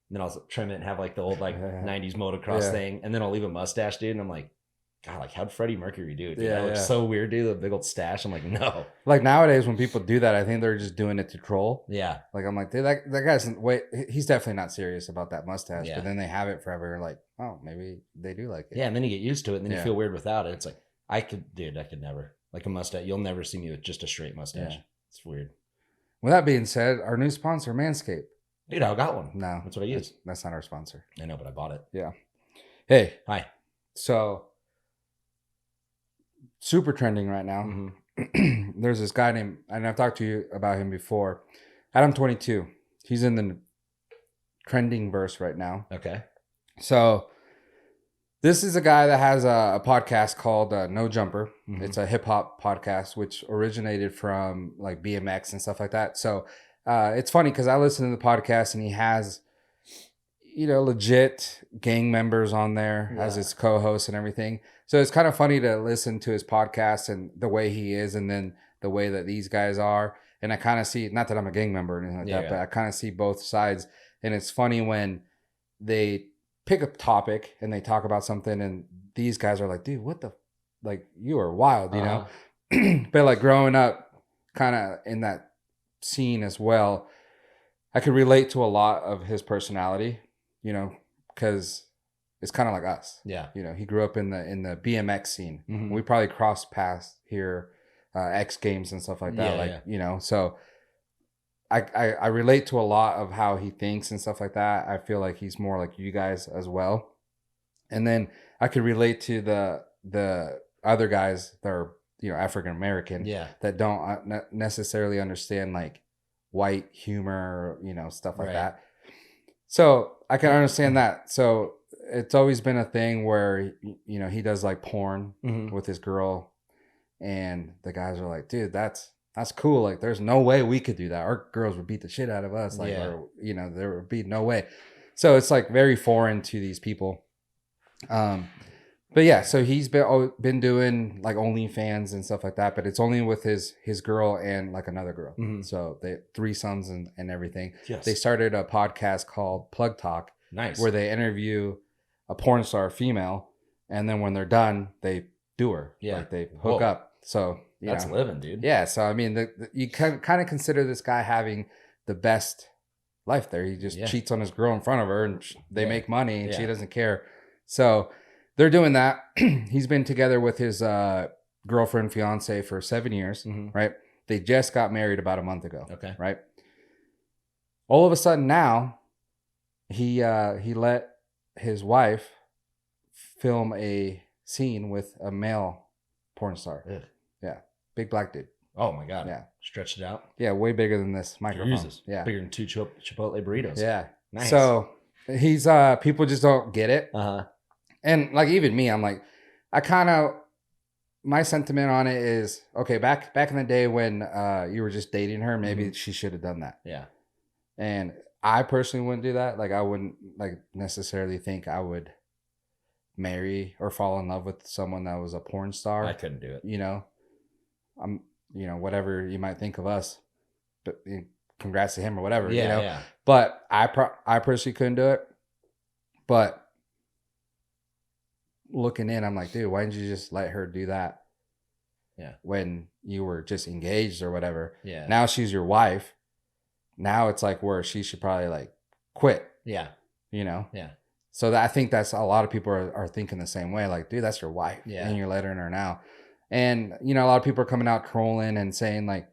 And then I'll trim it and have like the old like 90s motocross thing. And then I'll leave a mustache, dude. And I'm like, God, like how'd Freddie Mercury do it? Dude? That looks so weird, dude. The big old stash. I'm like, no. Like nowadays when people do that, I think they're just doing it to troll. Yeah. Like I'm like, dude, that guy's he's definitely not serious about that mustache. But then they have it forever. Like, oh, maybe they do like it. Yeah. And then you get used to it. And then you feel weird without it. It's like, I could never. Like a mustache. You'll never see me with just a straight mustache. Yeah. It's weird. With that being said, our new sponsor, Manscaped. Dude, I got one. No. That's what I use. That's not our sponsor. I know, but I bought it. Yeah. Hey. Hi. So, super trending right now. There's this guy named, and I've talked to you about him before, Adam22. He's in the trending verse right now. Okay. So this is a guy that has a podcast called No Jumper. Mm-hmm. It's a hip hop podcast, which originated from like BMX and stuff like that. So it's funny because I listen to the podcast and he has, legit gang members on there as his co-host and everything. So it's kind of funny to listen to his podcast and the way he is and then the way that these guys are. And I kind of see, not that I'm a gang member or anything like that, but I kind of see both sides. And it's funny when they pick a topic and they talk about something and these guys are like, dude, what the, like, you are wild, you know? But like growing up kind of in that scene as well, I could relate to a lot of his personality, because it's kind of like us. Yeah. He grew up in the BMX scene. Mm-hmm. We probably crossed paths here, X Games and stuff like that. So I relate to a lot of how he thinks and stuff like that. I feel like he's more like you guys as well. And then I could relate to the other guys that are, African American that don't necessarily understand like white humor, stuff like that. So I can understand that. So it's always been a thing where, he does like porn with his girl and the guys are like, dude, that's cool. Like, there's no way we could do that. Our girls would beat the shit out of us. Like, or, there would be no way. So it's like very foreign to these people. But yeah, so he's been doing like OnlyFans and stuff like that, but it's only with his girl and like another girl. Mm-hmm. So they 3 sons and everything. Yes. They started a podcast called Plug Talk. Nice. Where they interview a porn star female, and then when they're done, they do her. Yeah. Like they hook up. So that's living, dude. Yeah. So I mean, you can kind of consider this guy having the best life there. He just cheats on his girl in front of her, and they make money, and she doesn't care. So they're doing that. He's been together with his girlfriend, fiance for 7 years, right? They just got married about a month ago. Okay. Right. All of a sudden now, he let his wife film a scene with a male porn star. Ugh. Yeah. Big black dude. Oh my God. Yeah. Stretched it out. Yeah. Way bigger than this microphone. Jesus. Yeah. Bigger than 2 Chipotle burritos. Yeah. Nice. So he's, people just don't get it. And like, even me, I'm like, my sentiment on it is, okay, back in the day when you were just dating her, maybe she should have done that. Yeah. And I personally wouldn't do that. Like, I wouldn't like necessarily think I would marry or fall in love with someone that was a porn star. I couldn't do it. I'm, whatever you might think of us, but congrats to him or whatever, Yeah. But I personally couldn't do it. But looking in, I'm like, dude, why didn't you just let her do that? Yeah. When you were just engaged or whatever. Yeah. Now she's your wife. Now it's like where she should probably like quit. Yeah. Yeah. So I think that's a lot of people are thinking the same way. Like, dude, that's your wife. Yeah. And you're letting her now. And, a lot of people are coming out trolling and saying like,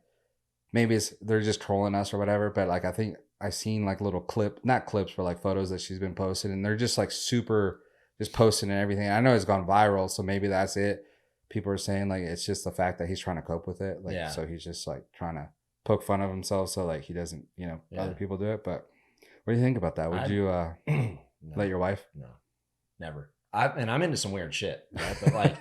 maybe they're just trolling us or whatever. But like, I think I've seen like little not clips, but like photos that she's been posting, and they're just like super just posting and everything. I know it's gone viral, so maybe that's it. People are saying like it's just the fact that he's trying to cope with it. Like, so he's just like trying to poke fun of himself so like he doesn't, other people do it. But what do you think about that? Would you let your wife? No, never. I'm into some weird shit, right? But like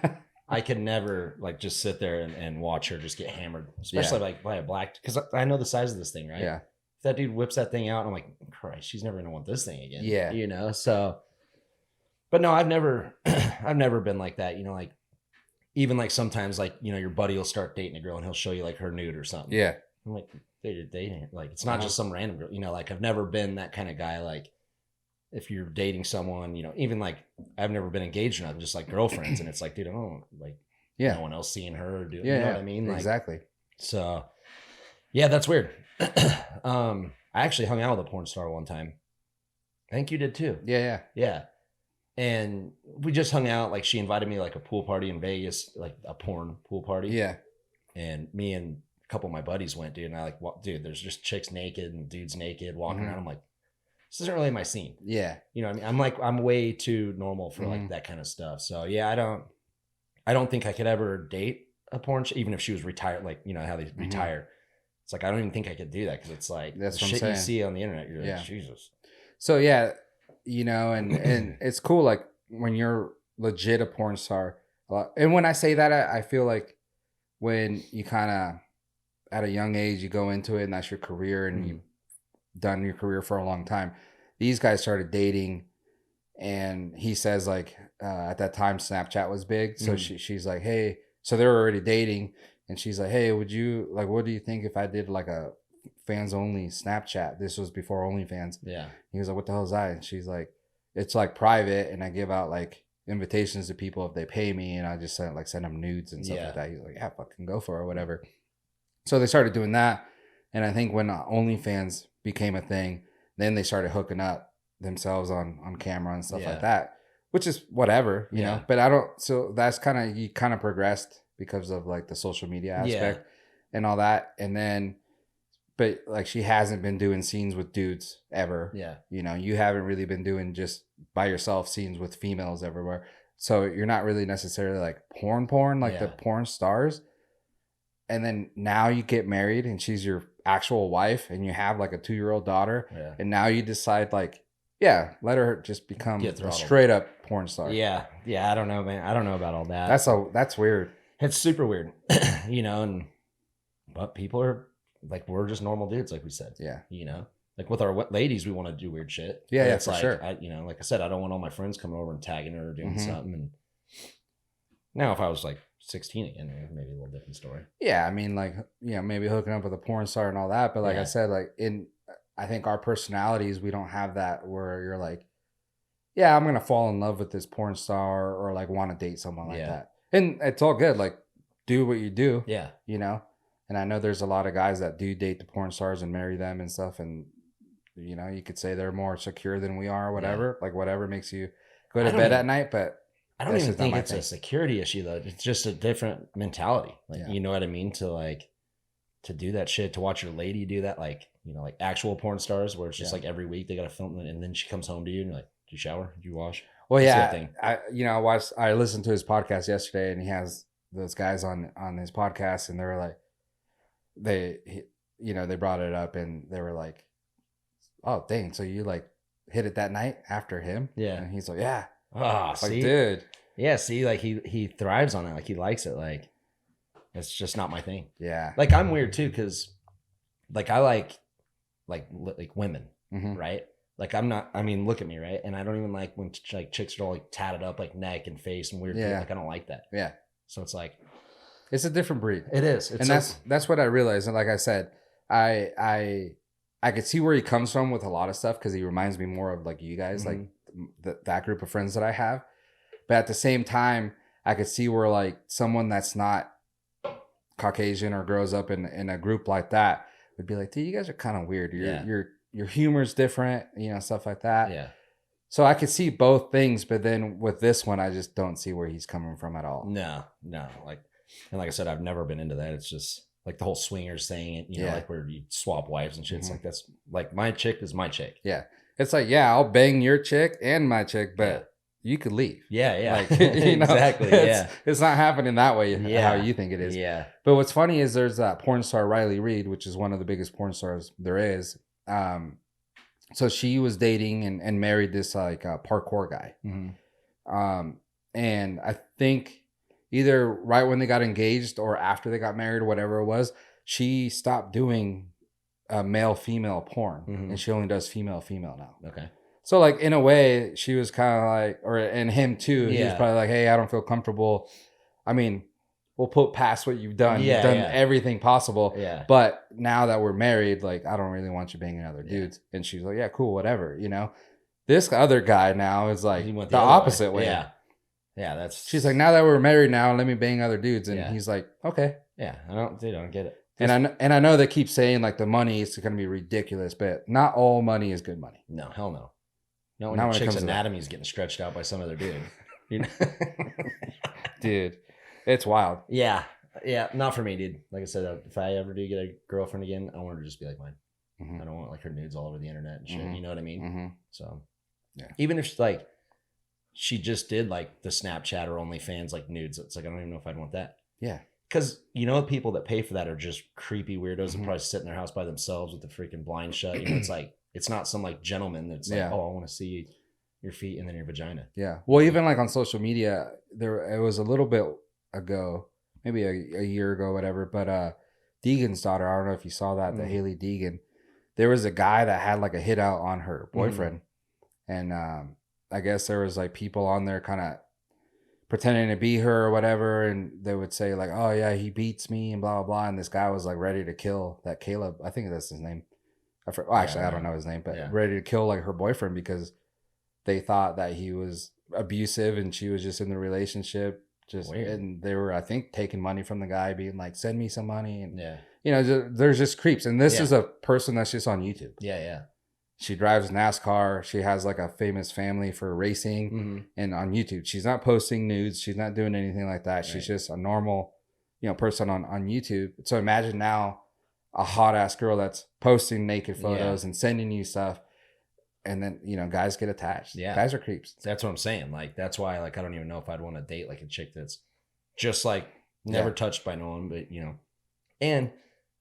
I could never like just sit there and watch her just get hammered, especially like by a black, because I know the size of this thing, right? Yeah. If that dude whips that thing out, I'm like, Christ, she's never gonna want this thing again. Yeah. So. But no, I've never been like that. Like even like sometimes like, your buddy will start dating a girl and he'll show you like her nude or something. Yeah. I'm like, they're dating. Like, it's not just some random girl, like I've never been that kind of guy. Like if you're dating someone, even like I've never been engaged or nothing, just like girlfriends. And it's like, dude, I don't like no one else seeing her or doing, you know what I mean? Like, exactly. So yeah, that's weird. I actually hung out with a porn star one time. I think you did too. Yeah. And we just hung out. Like she invited me to like a pool party in Vegas, like a porn pool party. Yeah. And me and a couple of my buddies went, dude. And I like, dude, there's just chicks naked and dudes naked walking around. I'm like, this isn't really my scene. Yeah. You know what I mean? I'm like, I'm way too normal for like that kind of stuff. So yeah, I don't think I could ever date a porn, even if she was retired, like, how they retire. It's It's like I don't even think I could do that because it's like That's the what I'm shit saying. you see on the internet. You're like, Jesus. So yeah, you know, and it's cool. Like when you're legit a porn star, and when I say that, I feel like when you kind of at a young age you go into it and that's your career and you've done your career for a long time. These guys started dating, and he says like at that time Snapchat was big, so she's like, hey, so they were already dating, and she's like, hey, would you like, what do you think if I did like a fans only Snapchat? This was before OnlyFans. Yeah. He was like, what the hell is that? And she's like, it's like private, and I give out like invitations to people if they pay me, and I just send them nudes and stuff like that. He's like, yeah, fucking go for it or whatever. So they started doing that, and I think when OnlyFans became a thing, then they started hooking up themselves on camera and stuff like that, which is whatever, you know. But I don't. So that's you kind of progressed because of like the social media aspect and all that, and then. But like she hasn't been doing scenes with dudes ever. Yeah. You know, you haven't really been doing just by yourself scenes with females everywhere. So you're not really necessarily like porn like the porn stars. And then now you get married and she's your actual wife and you have like a 2-year-old daughter. Yeah. And now you decide like, yeah, let her just become a straight up porn star. Yeah. Yeah. I don't know, man. I don't know about all that. That's weird. It's super weird, you know, but people are, like, we're just normal dudes, like we said. Yeah. You know, like with our ladies, we want to do weird shit. Yeah, it's for like, sure. You know, like I said, I don't want all my friends coming over and tagging her or doing something. And now, if I was like 16 again, maybe a little different story. Yeah, I mean, like, you know, maybe hooking up with a porn star and all that. But like I said, like I think our personalities, we don't have that where you're like, yeah, I'm gonna fall in love with this porn star or like want to date someone like that. And it's all good. Like, do what you do. Yeah. You know. And I know there's a lot of guys that do date the porn stars and marry them and stuff. And, you know, you could say they're more secure than we are or whatever. Yeah. Like whatever makes you go to bed at night. But I don't even think it's a security issue, though. It's just a different mentality. Like, you know what I mean? To do that shit, to watch your lady do that, like, you know, like actual porn stars where it's just like every week they got to film it and then she comes home to you and you're like, did you shower? Did you wash? Well, I listened to his podcast yesterday and he has those guys on his podcast and they were like, they brought it up and they were like, oh dang, so you like hit it that night after him? Yeah. And he's like, yeah. Oh, like, dude. Yeah, see, like he thrives on it, like he likes it. Like it's just not my thing. Yeah. Like I'm weird too, because like I like women, right? Like I'm not, I mean, look at me, right? And I don't even like when like chicks are all like tatted up like neck and face and weird things. Like I don't like that. Yeah. So it's like it's a different breed. It is. And that's what I realized. And like I said, I could see where he comes from with a lot of stuff because he reminds me more of like you guys, like that group of friends that I have. But at the same time, I could see where like someone that's not Caucasian or grows up in a group like that would be like, dude, you guys are kind of weird. Your humor's different, you know, stuff like that. Yeah. So I could see both things, but then with this one, I just don't see where he's coming from at all. No. And like I said, I've never been into that. It's just like the whole swingers thing, you know, like where you swap wives and shit. It's like, that's like my chick is my chick. Yeah. It's like, yeah, I'll bang your chick and my chick, but you could leave. Yeah. Yeah. Like, you know, exactly. It's not happening that way how you think it is. Yeah. But what's funny is there's that porn star Riley Reid, which is one of the biggest porn stars there is. So she was dating and married this like parkour guy. And I think either right when they got engaged or after they got married or whatever it was, she stopped doing male-female porn and she only does female-female now. Okay. So like in a way, she was kind of like, and him too, he was probably like, hey, I don't feel comfortable. I mean, we'll put past what you've done. You've done everything possible. Yeah. But now that we're married, like, I don't really want you banging other dudes. And she's like, yeah, cool, whatever, you know? This other guy now is like the opposite way. Yeah. Yeah, she's like, now that we're married now, let me bang other dudes. And he's like, okay. Yeah, I don't get it. And I know they keep saying like the money is going to be ridiculous, but not all money is good money. No, hell no. Not when your chick's anatomy is getting stretched out by some other dude. You know? Dude, it's wild. Yeah. Yeah, not for me, dude. Like I said, if I ever do get a girlfriend again, I want her to just be like mine. I don't want like her nudes all over the internet and shit. You know what I mean? So, yeah. Even if she just did like the Snapchat or OnlyFans like nudes, it's like I don't even know if I'd want that. Yeah. because you know people that pay for that are just creepy weirdos that probably sit in their house by themselves with the freaking blind shut. You know, it's like it's not some like gentleman that's like, oh, I want to see your feet and then your vagina. Yeah. Well, even like on social media, it was a little bit ago, maybe a year ago, whatever. But Deegan's daughter, I don't know if you saw that, the Haley Deegan. There was a guy that had like a hit out on her boyfriend, and I guess there was like people on there kind of pretending to be her or whatever, and they would say like, "Oh yeah, he beats me," and blah blah blah. And this guy was like ready to kill that Caleb. I think that's his name. I don't know his name, but ready to kill like her boyfriend because they thought that he was abusive and she was just in the relationship. And they were, I think, taking money from the guy, being like, "Send me some money," and you know, there's just creeps. And this is a person that's just on YouTube. She drives NASCAR. She has like a famous family for racing, and on YouTube, she's not posting nudes. She's not doing anything like that. She's just a normal, you know, person on YouTube. So imagine now a hot ass girl that's posting naked photos and sending you stuff. And then, you know, guys get attached. Yeah. Guys are creeps. That's what I'm saying. Like, that's why, like, I don't even know if I'd want to date, like, a chick that's just, like, never touched by no one, but, you know. And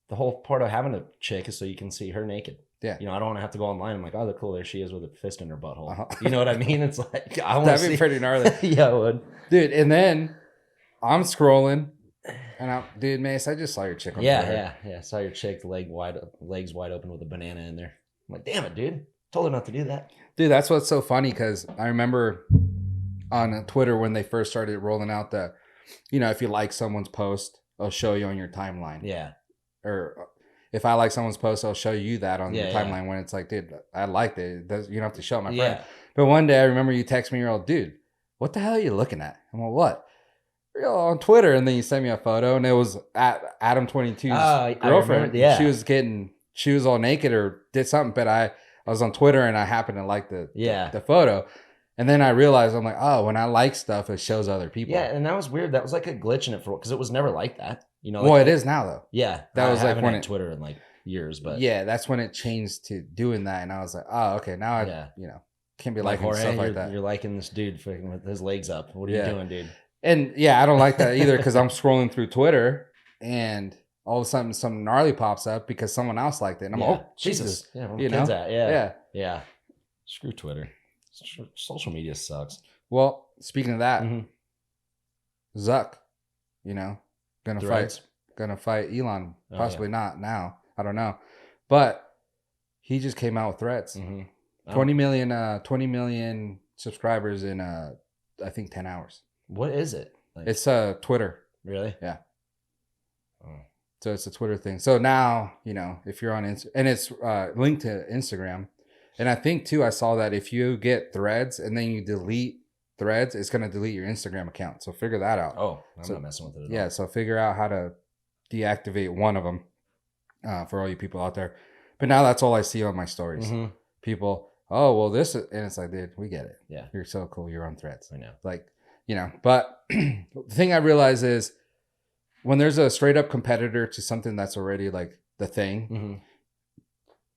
the whole part of having a chick is so you can see her naked. Yeah. You know, I don't want to have to go online. I'm like, oh, look, cool. There she is with a fist in her butthole. You know what I mean? It's like, I want to see. That'd be pretty gnarly. Yeah, it would. Dude, and then I'm scrolling, and dude, Mace, I just saw your chick on Twitter. Yeah. I saw your chick, legs wide open with a banana in there. I'm like, damn it, dude. Told her not to do that. Dude, that's what's so funny, because I remember on Twitter when they first started rolling out the, you know, if you like someone's post, it'll show you on your timeline. Yeah. Or if I like someone's post, I'll show you that on your timeline when it's like, dude, I liked it. You don't have to show it, my friend. But one day I remember you text me, you're all, dude, what the hell are you looking at? I'm like, what? You're all on Twitter, and then you sent me a photo, and it was at Adam22's girlfriend. Yeah. She was all naked or did something, but I was on Twitter and I happened to like the photo. And then I realized, I'm like, oh, when I like stuff, it shows other people. Yeah, and that was weird. That was like a glitch in it because it was never like that. You know, well, it is now though. Yeah, that was like when Twitter in like years, but yeah, that's when it changed to doing that, and I was like, oh, okay, now I you know, can't be liking Jorge, stuff like that. You're liking this dude with his legs up. What are you doing, dude? And yeah, I don't like that either because I'm scrolling through Twitter and all of a sudden something gnarly pops up because someone else liked it, and I'm like, oh Jesus, you know, yeah. Screw Twitter. Social media sucks. Well, speaking of that, Zuck, you know, gonna fight Elon. Possibly not now. I don't know, but he just came out with Threads. 20 million subscribers in I think 10 hours. What is it? Like, it's Twitter. Really? Yeah. Oh. So it's a Twitter thing. So now, you know, if you're on and it's linked to Instagram. And I think too, I saw that if you get Threads and then you delete Threads, it's going to delete your Instagram account. So figure that out. Oh, I'm not messing with it at all. Yeah. So figure out how to deactivate one of them for all you people out there. But now that's all I see on my stories. People, oh, well, this is, and it's like, dude, we get it. Yeah. You're so cool. You're on Threads. I know. Like, you know, but the thing I realize is when there's a straight up competitor to something that's already like the thing,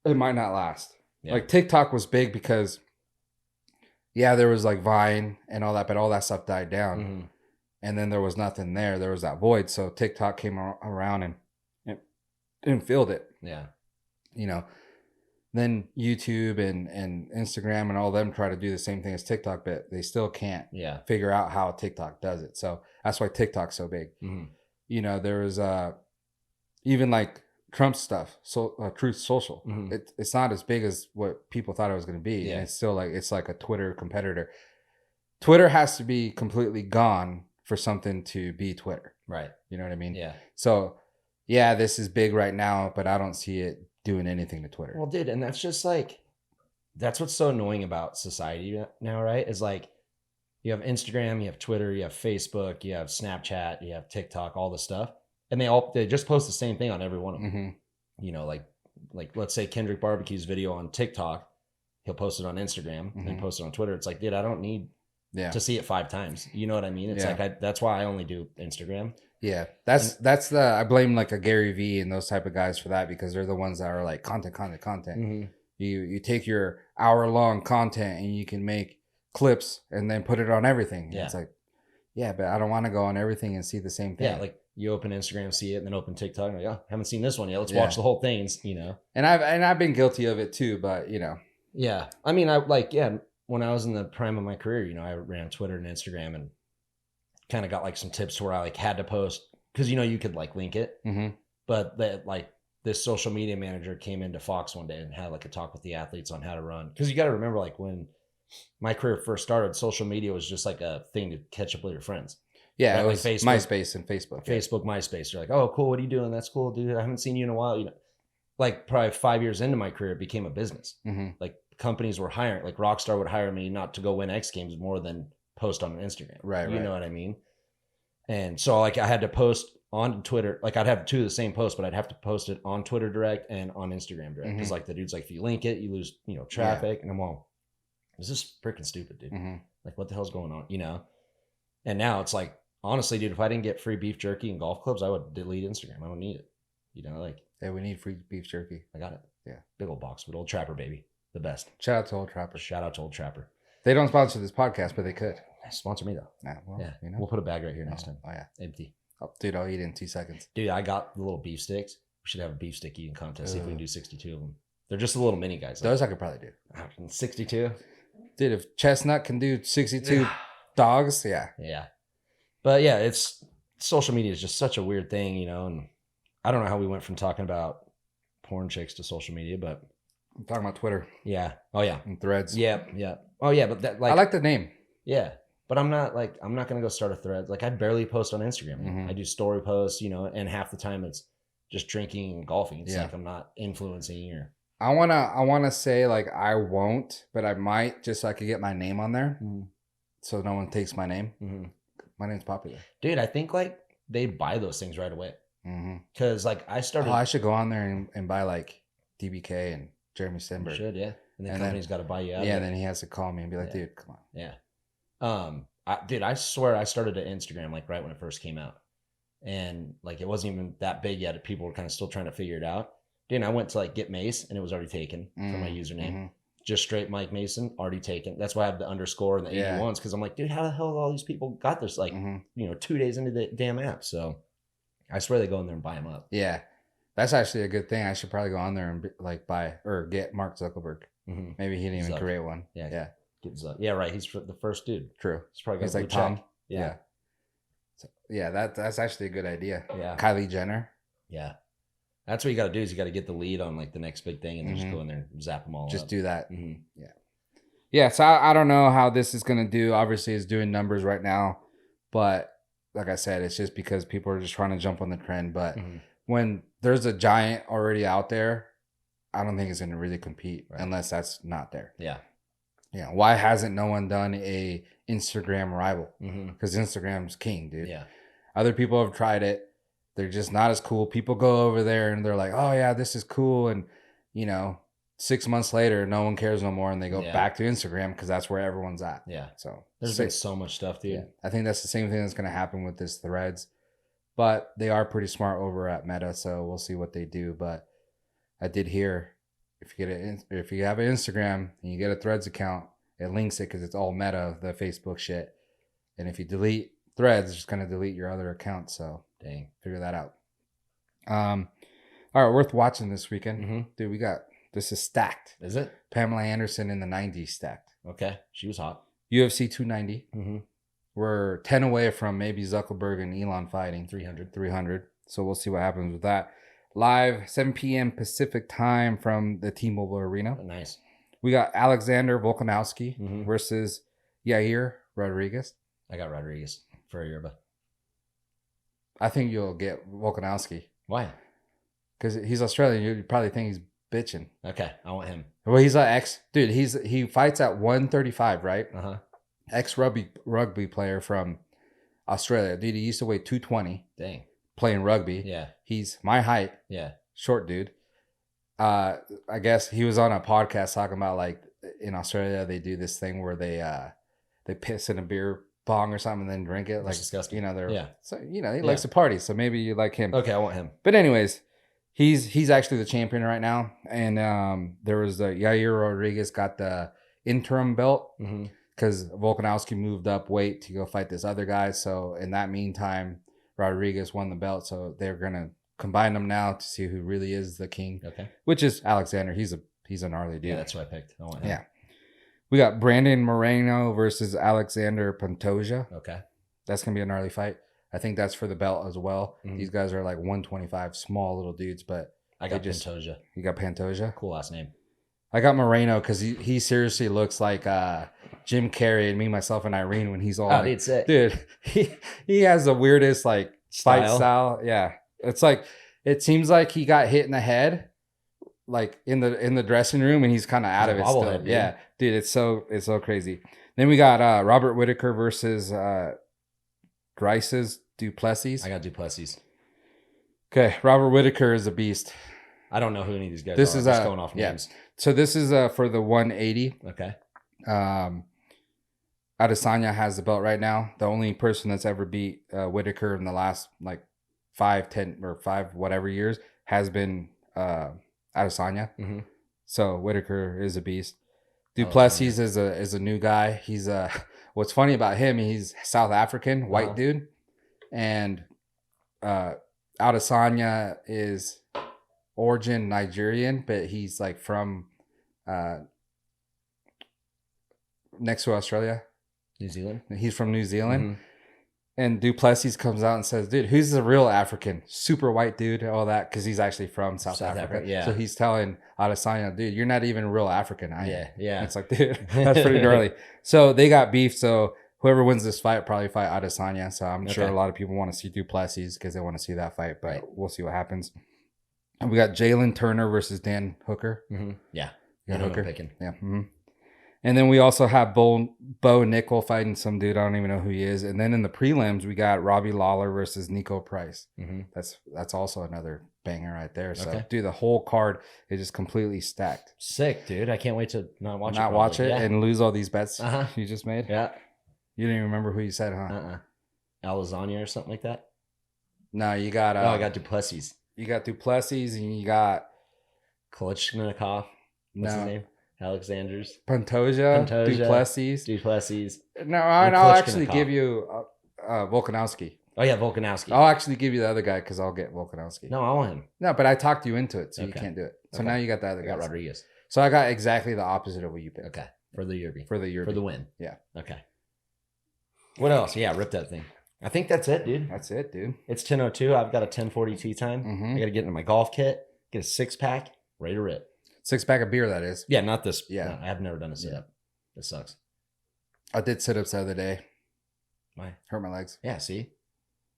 it might not last. Yeah. Like TikTok was big because, yeah, there was like Vine and all that, but all that stuff died down. And then there was nothing there. There was that void. So TikTok came around and filled it. Yeah. You know, then YouTube and Instagram and all them try to do the same thing as TikTok, but they still can't figure out how TikTok does it. So that's why TikTok's so big. You know, there was even like Trump stuff, so Truth Social. It's not as big as what people thought it was going to be. And it's still like, it's like a Twitter competitor. Twitter has to be completely gone for something to be Twitter. Right. You know what I mean? Yeah. So yeah, this is big right now, but I don't see it doing anything to Twitter. Well, dude, and that's just like, that's what's so annoying about society now, right? Is like, you have Instagram, you have Twitter, you have Facebook, you have Snapchat, you have TikTok, all this stuff. And they just post the same thing on every one of them. You know, like let's say Kendrick Barbecue's video on TikTok, he'll post it on Instagram, and post it on Twitter. It's like, dude, I don't need to see it 5 times. You know what I mean? It's like that's why I only do Instagram. Yeah, I blame like a Gary Vee and those type of guys for that, because they're the ones that are like content. You take your hour-long content and you can make clips and then put it on everything. Yeah. It's like, yeah, but I don't want to go on everything and see the same thing. Yeah, like you open Instagram, see it, and then open TikTok, and like, oh, haven't seen this one yet. Let's watch the whole thing, you know. And I've been guilty of it too, but you know. Yeah. I mean, when I was in the prime of my career, you know, I ran Twitter and Instagram and kind of got like some tips where I like had to post because, you know, you could like link it, but that like this social media manager came into Fox one day and had like a talk with the athletes on how to run. Because you got to remember, like when my career first started, social media was just like a thing to catch up with your friends. Yeah, it was like MySpace and Facebook. Facebook, MySpace. You're like, oh, cool. What are you doing? That's cool, dude. I haven't seen you in a while. You know, like probably 5 years into my career, it became a business. Like companies were hiring, like Rockstar would hire me not to go win X Games more than post on Instagram. Right. You know what I mean? And so like I had to post on Twitter. Like I'd have 2 of the same post, but I'd have to post it on Twitter direct and on Instagram direct. Because like the dude's like, if you link it, you lose, you know, traffic. And I'm all, this is freaking stupid, dude. Like what the hell's going on? You know? And now it's like, honestly, dude, if I didn't get free beef jerky and golf clubs, I would delete Instagram. I don't need it. You know, like. Yeah, we need free beef jerky. I got it. Yeah. Big old box with Old Trapper, baby. The best. Shout out to Old Trapper. Shout out to Old Trapper. They don't sponsor this podcast, but they could. Sponsor me, though. Nah, well, yeah. You know? We'll put a bag right here next time. Oh, yeah. Empty. Oh, dude, I'll eat it in 2 seconds. Dude, I got the little beef sticks. We should have a beef stick eating contest. See if we can do 62 of them. They're just the little mini guys. Those I could probably do. 62? Dude, if Chestnut can do 62 dogs, yeah. Yeah. But yeah, it's social media is just such a weird thing, you know, and I don't know how we went from talking about porn chicks to social media, but I'm talking about Twitter. Yeah. Oh yeah. And Threads. Yeah. Yeah. Oh yeah, but that like I like the name. Yeah. But I'm not gonna go start a thread. Like I barely post on Instagram. I do story posts, you know, and half the time it's just drinking and golfing. It's like I'm not influencing or I wanna say like I won't, but I might just so I could get my name on there. So no one takes my name. My name's popular. Dude, I think like they buy those things right away. Cause like I started I should go on there and buy like DBK and Jeremy Stenberg. You should, yeah. And the company's got to buy you out. Yeah, then he has to call me and be like, dude, come on. Yeah. Dude, I swear I started at Instagram like right when it first came out. And like it wasn't even that big yet. People were kind of still trying to figure it out. Dude, I went to like get Mace and it was already taken for my username. Just straight Mike Mason, already taken. That's why I have the underscore and the 81s because I'm like, dude, how the hell all these people got this? Like, you know, 2 days into the damn app. So I swear they go in there and buy them up. Yeah. That's actually a good thing. I should probably go on there and like buy or get Mark Zuckerberg. Maybe he didn't even create one. Yeah. Yeah. Yeah, right. He's the first dude. True. He's probably got like Tom. Yeah. So, yeah, that's actually a good idea. Yeah. Kylie Jenner. Yeah. That's what you got to do is you got to get the lead on like the next big thing and then just go in there and zap them all Just up. do that. Yeah. Yeah. So I don't know how this is going to do. Obviously it's doing numbers right now, but like I said, it's just because people are just trying to jump on the trend. But when there's a giant already out there, I don't think it's going to really compete unless that's not there. Yeah. Yeah. Why hasn't no one done a Instagram rival? Because Instagram's king, dude. Yeah. Other people have tried it. They're just not as cool. People go over there and they're like, oh yeah, this is cool. And you know, 6 months later, no one cares no more. And they go back to Instagram because that's where everyone's at. Yeah. So there's been so much stuff, dude. Yeah. I think that's the same thing that's going to happen with this Threads. But they are pretty smart over at Meta. So we'll see what they do. But I did hear if you have an Instagram and you get a Threads account, it links it because it's all Meta, the Facebook shit. And if you delete Threads, it's just going to delete your other account. So dang, figure that out. All right, worth watching this weekend. Dude, this is stacked. Is it? Pamela Anderson in the 90s stacked. Okay, she was hot. UFC 290. We're 10 away from maybe Zuckerberg and Elon fighting. 300. So we'll see what happens with that. Live, 7 p.m. Pacific time from the T-Mobile Arena. Oh, nice. We got Alexander Volkanovski versus Yair Rodriguez. I got Rodriguez for a yerba. I think you'll get Volkanovski. Why? Because he's Australian. You probably think he's bitching. Okay, I want him. Well, he's an dude. He fights at 135, right? Ex rugby player from Australia. Dude, he used to weigh 220. Dang. Playing rugby. Yeah. He's my height. Yeah. Short dude. I guess he was on a podcast talking about like in Australia they do this thing where they piss in a beer bong or something and then drink it. Like that's disgusting. You know, they're so he yeah. likes to party, so maybe you like him. Okay, I want him. But anyways, he's actually the champion right now. And there was Yair Rodriguez got the interim belt because Volkanovski moved up weight to go fight this other guy. So in that meantime, Rodriguez won the belt, so they're gonna combine them now to see who really is the king. Okay. Which is Alexander. He's a gnarly dude. Yeah, that's what I picked. I want him. Yeah. We got Brandon Moreno versus Alexander Pantoja. Okay. That's gonna be a gnarly fight. I think that's for the belt as well. Mhm. These guys are like 125, small little dudes, but I got Pantoja. You got Pantoja? Cool last name. I got Moreno because he seriously looks like Jim Carrey and me, myself, and Irene when he's all like, dude, he has the weirdest like fight style. Yeah. It's like it seems like he got hit in the head like in the dressing room and he's kind of out of it still. Dude. Yeah. Dude, it's so crazy. Then we got Robert Whittaker versus Grices Duplessis. I got Duplessis. Okay, Robert Whittaker is a beast. I don't know who any of these guys this are. Is just going off names. So this is for the 180. Okay. Adesanya has the belt right now. The only person that's ever beat Whittaker in the last like 5, 10, or 5 whatever years has been Adesanya. Mm-hmm. So Whittaker is a beast. Duplessis is a new guy. He's what's funny about him, he's South African, white dude. And Adesanya is origin Nigerian, but he's like from next to Australia. New Zealand? He's from New Zealand. Mm-hmm. And Duplessis comes out and says, dude, who's the real African? Super white dude, all that, because he's actually from South Africa. Yeah. So he's telling Adesanya, dude, you're not even real African. Yeah. And it's like, dude, that's pretty gnarly. So they got beef. So whoever wins this fight will probably fight Adesanya. So I'm sure a lot of people want to see Duplessis because they want to see that fight, but we'll see what happens. And we got Jalen Turner versus Dan Hooker. Mm-hmm. Yeah. Dan Hooker. Yeah. Mm-hmm. And then we also have Bo Nickel fighting some dude. I don't even know who he is. And then in the prelims, we got Robbie Lawler versus Nico Price. Mm-hmm. That's also another banger right there. So, dude, the whole card is just completely stacked. Sick, dude. I can't wait to not watch it and lose all these bets you just made. Yeah. You didn't even remember who you said, huh? Alazania or something like that? No, you got... I got Duplessis. You got Duplessis and you got... Kalishnikov. What's his name? Alexander's. Pantoja. Duplessis. No, I'll actually give you Volkanovski. Oh, yeah, Volkanovski. I'll actually give you the other guy because I'll get Volkanovski. No, I want him. No, but I talked you into it, so you can't do it. So now you got the other guy. I got Rodriguez. So I got exactly the opposite of what you picked. Okay. For the Yerby. For the win. Yeah. Okay. What else? Yeah, rip that thing. I think that's it, dude. That's it, dude. It's 10:02. I've got a 10:40 tea time. Mm-hmm. I got to get into my golf kit, get a 6-pack, ready to rip. 6-pack of beer, that is. Yeah, not this. Yeah. No, I have never done a sit-up. This sucks. I did sit-ups the other day. Why? Hurt my legs. Yeah, see?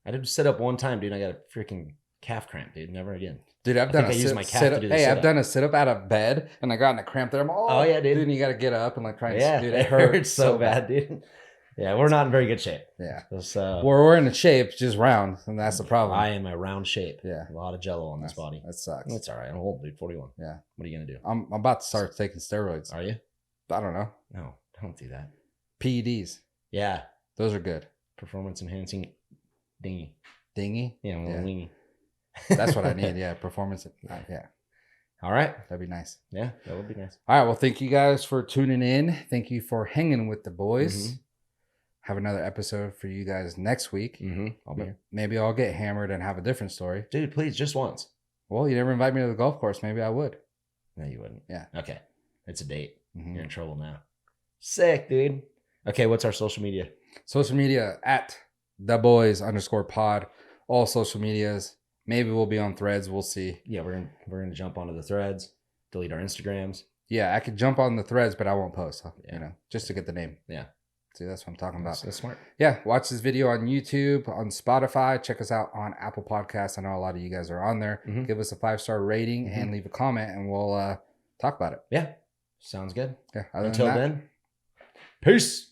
I did sit-up one time, dude. I got a freaking calf cramp, dude. Never again. Dude, I've done a sit-up. Hey, I've done a sit-up out of bed, and I got in a cramp there. I'm oh yeah, dude. And you got to get up and like try and... Yeah, dude, it hurts so bad, dude. Yeah, we're not in very good shape. Yeah. So, we're in a shape, just round, and that's the problem. I am a round shape. Yeah. A lot of jello on this body. That sucks. It's all right. I'm old, dude. 41. Yeah. What are you going to do? I'm about to start taking steroids. Are you? I don't know. No, don't do that. PEDs. Yeah. Those are good. Performance enhancing dingy. Dingy? Yeah, a little wingy. That's what I need. Yeah. Performance. Yeah. All right. That'd be nice. Yeah, that would be nice. All right. Well, thank you guys for tuning in. Thank you for hanging with the boys. Mm-hmm. Have another episode for you guys next week. Mm-hmm. I'll be here. Maybe I'll get hammered and have a different story. Dude, please, just once. Well, you never invite me to the golf course. Maybe I would. No, you wouldn't. Yeah. Okay. It's a date. Mm-hmm. You're in trouble now. Sick, dude. Okay, what's our social media? Social media at @theboys_pod. All social medias. Maybe we'll be on Threads. We'll see. Yeah, we're gonna jump onto the Threads. Delete our Instagrams. Yeah, I could jump on the Threads, but I won't post. Just to get the name. Yeah. See, that's what I'm talking about. That's smart. Yeah, watch this video on YouTube, on Spotify. Check us out on Apple Podcasts. I know a lot of you guys are on there. Mm-hmm. Give us a 5-star rating and leave a comment, and we'll talk about it. Yeah, sounds good. Yeah. Until then, peace.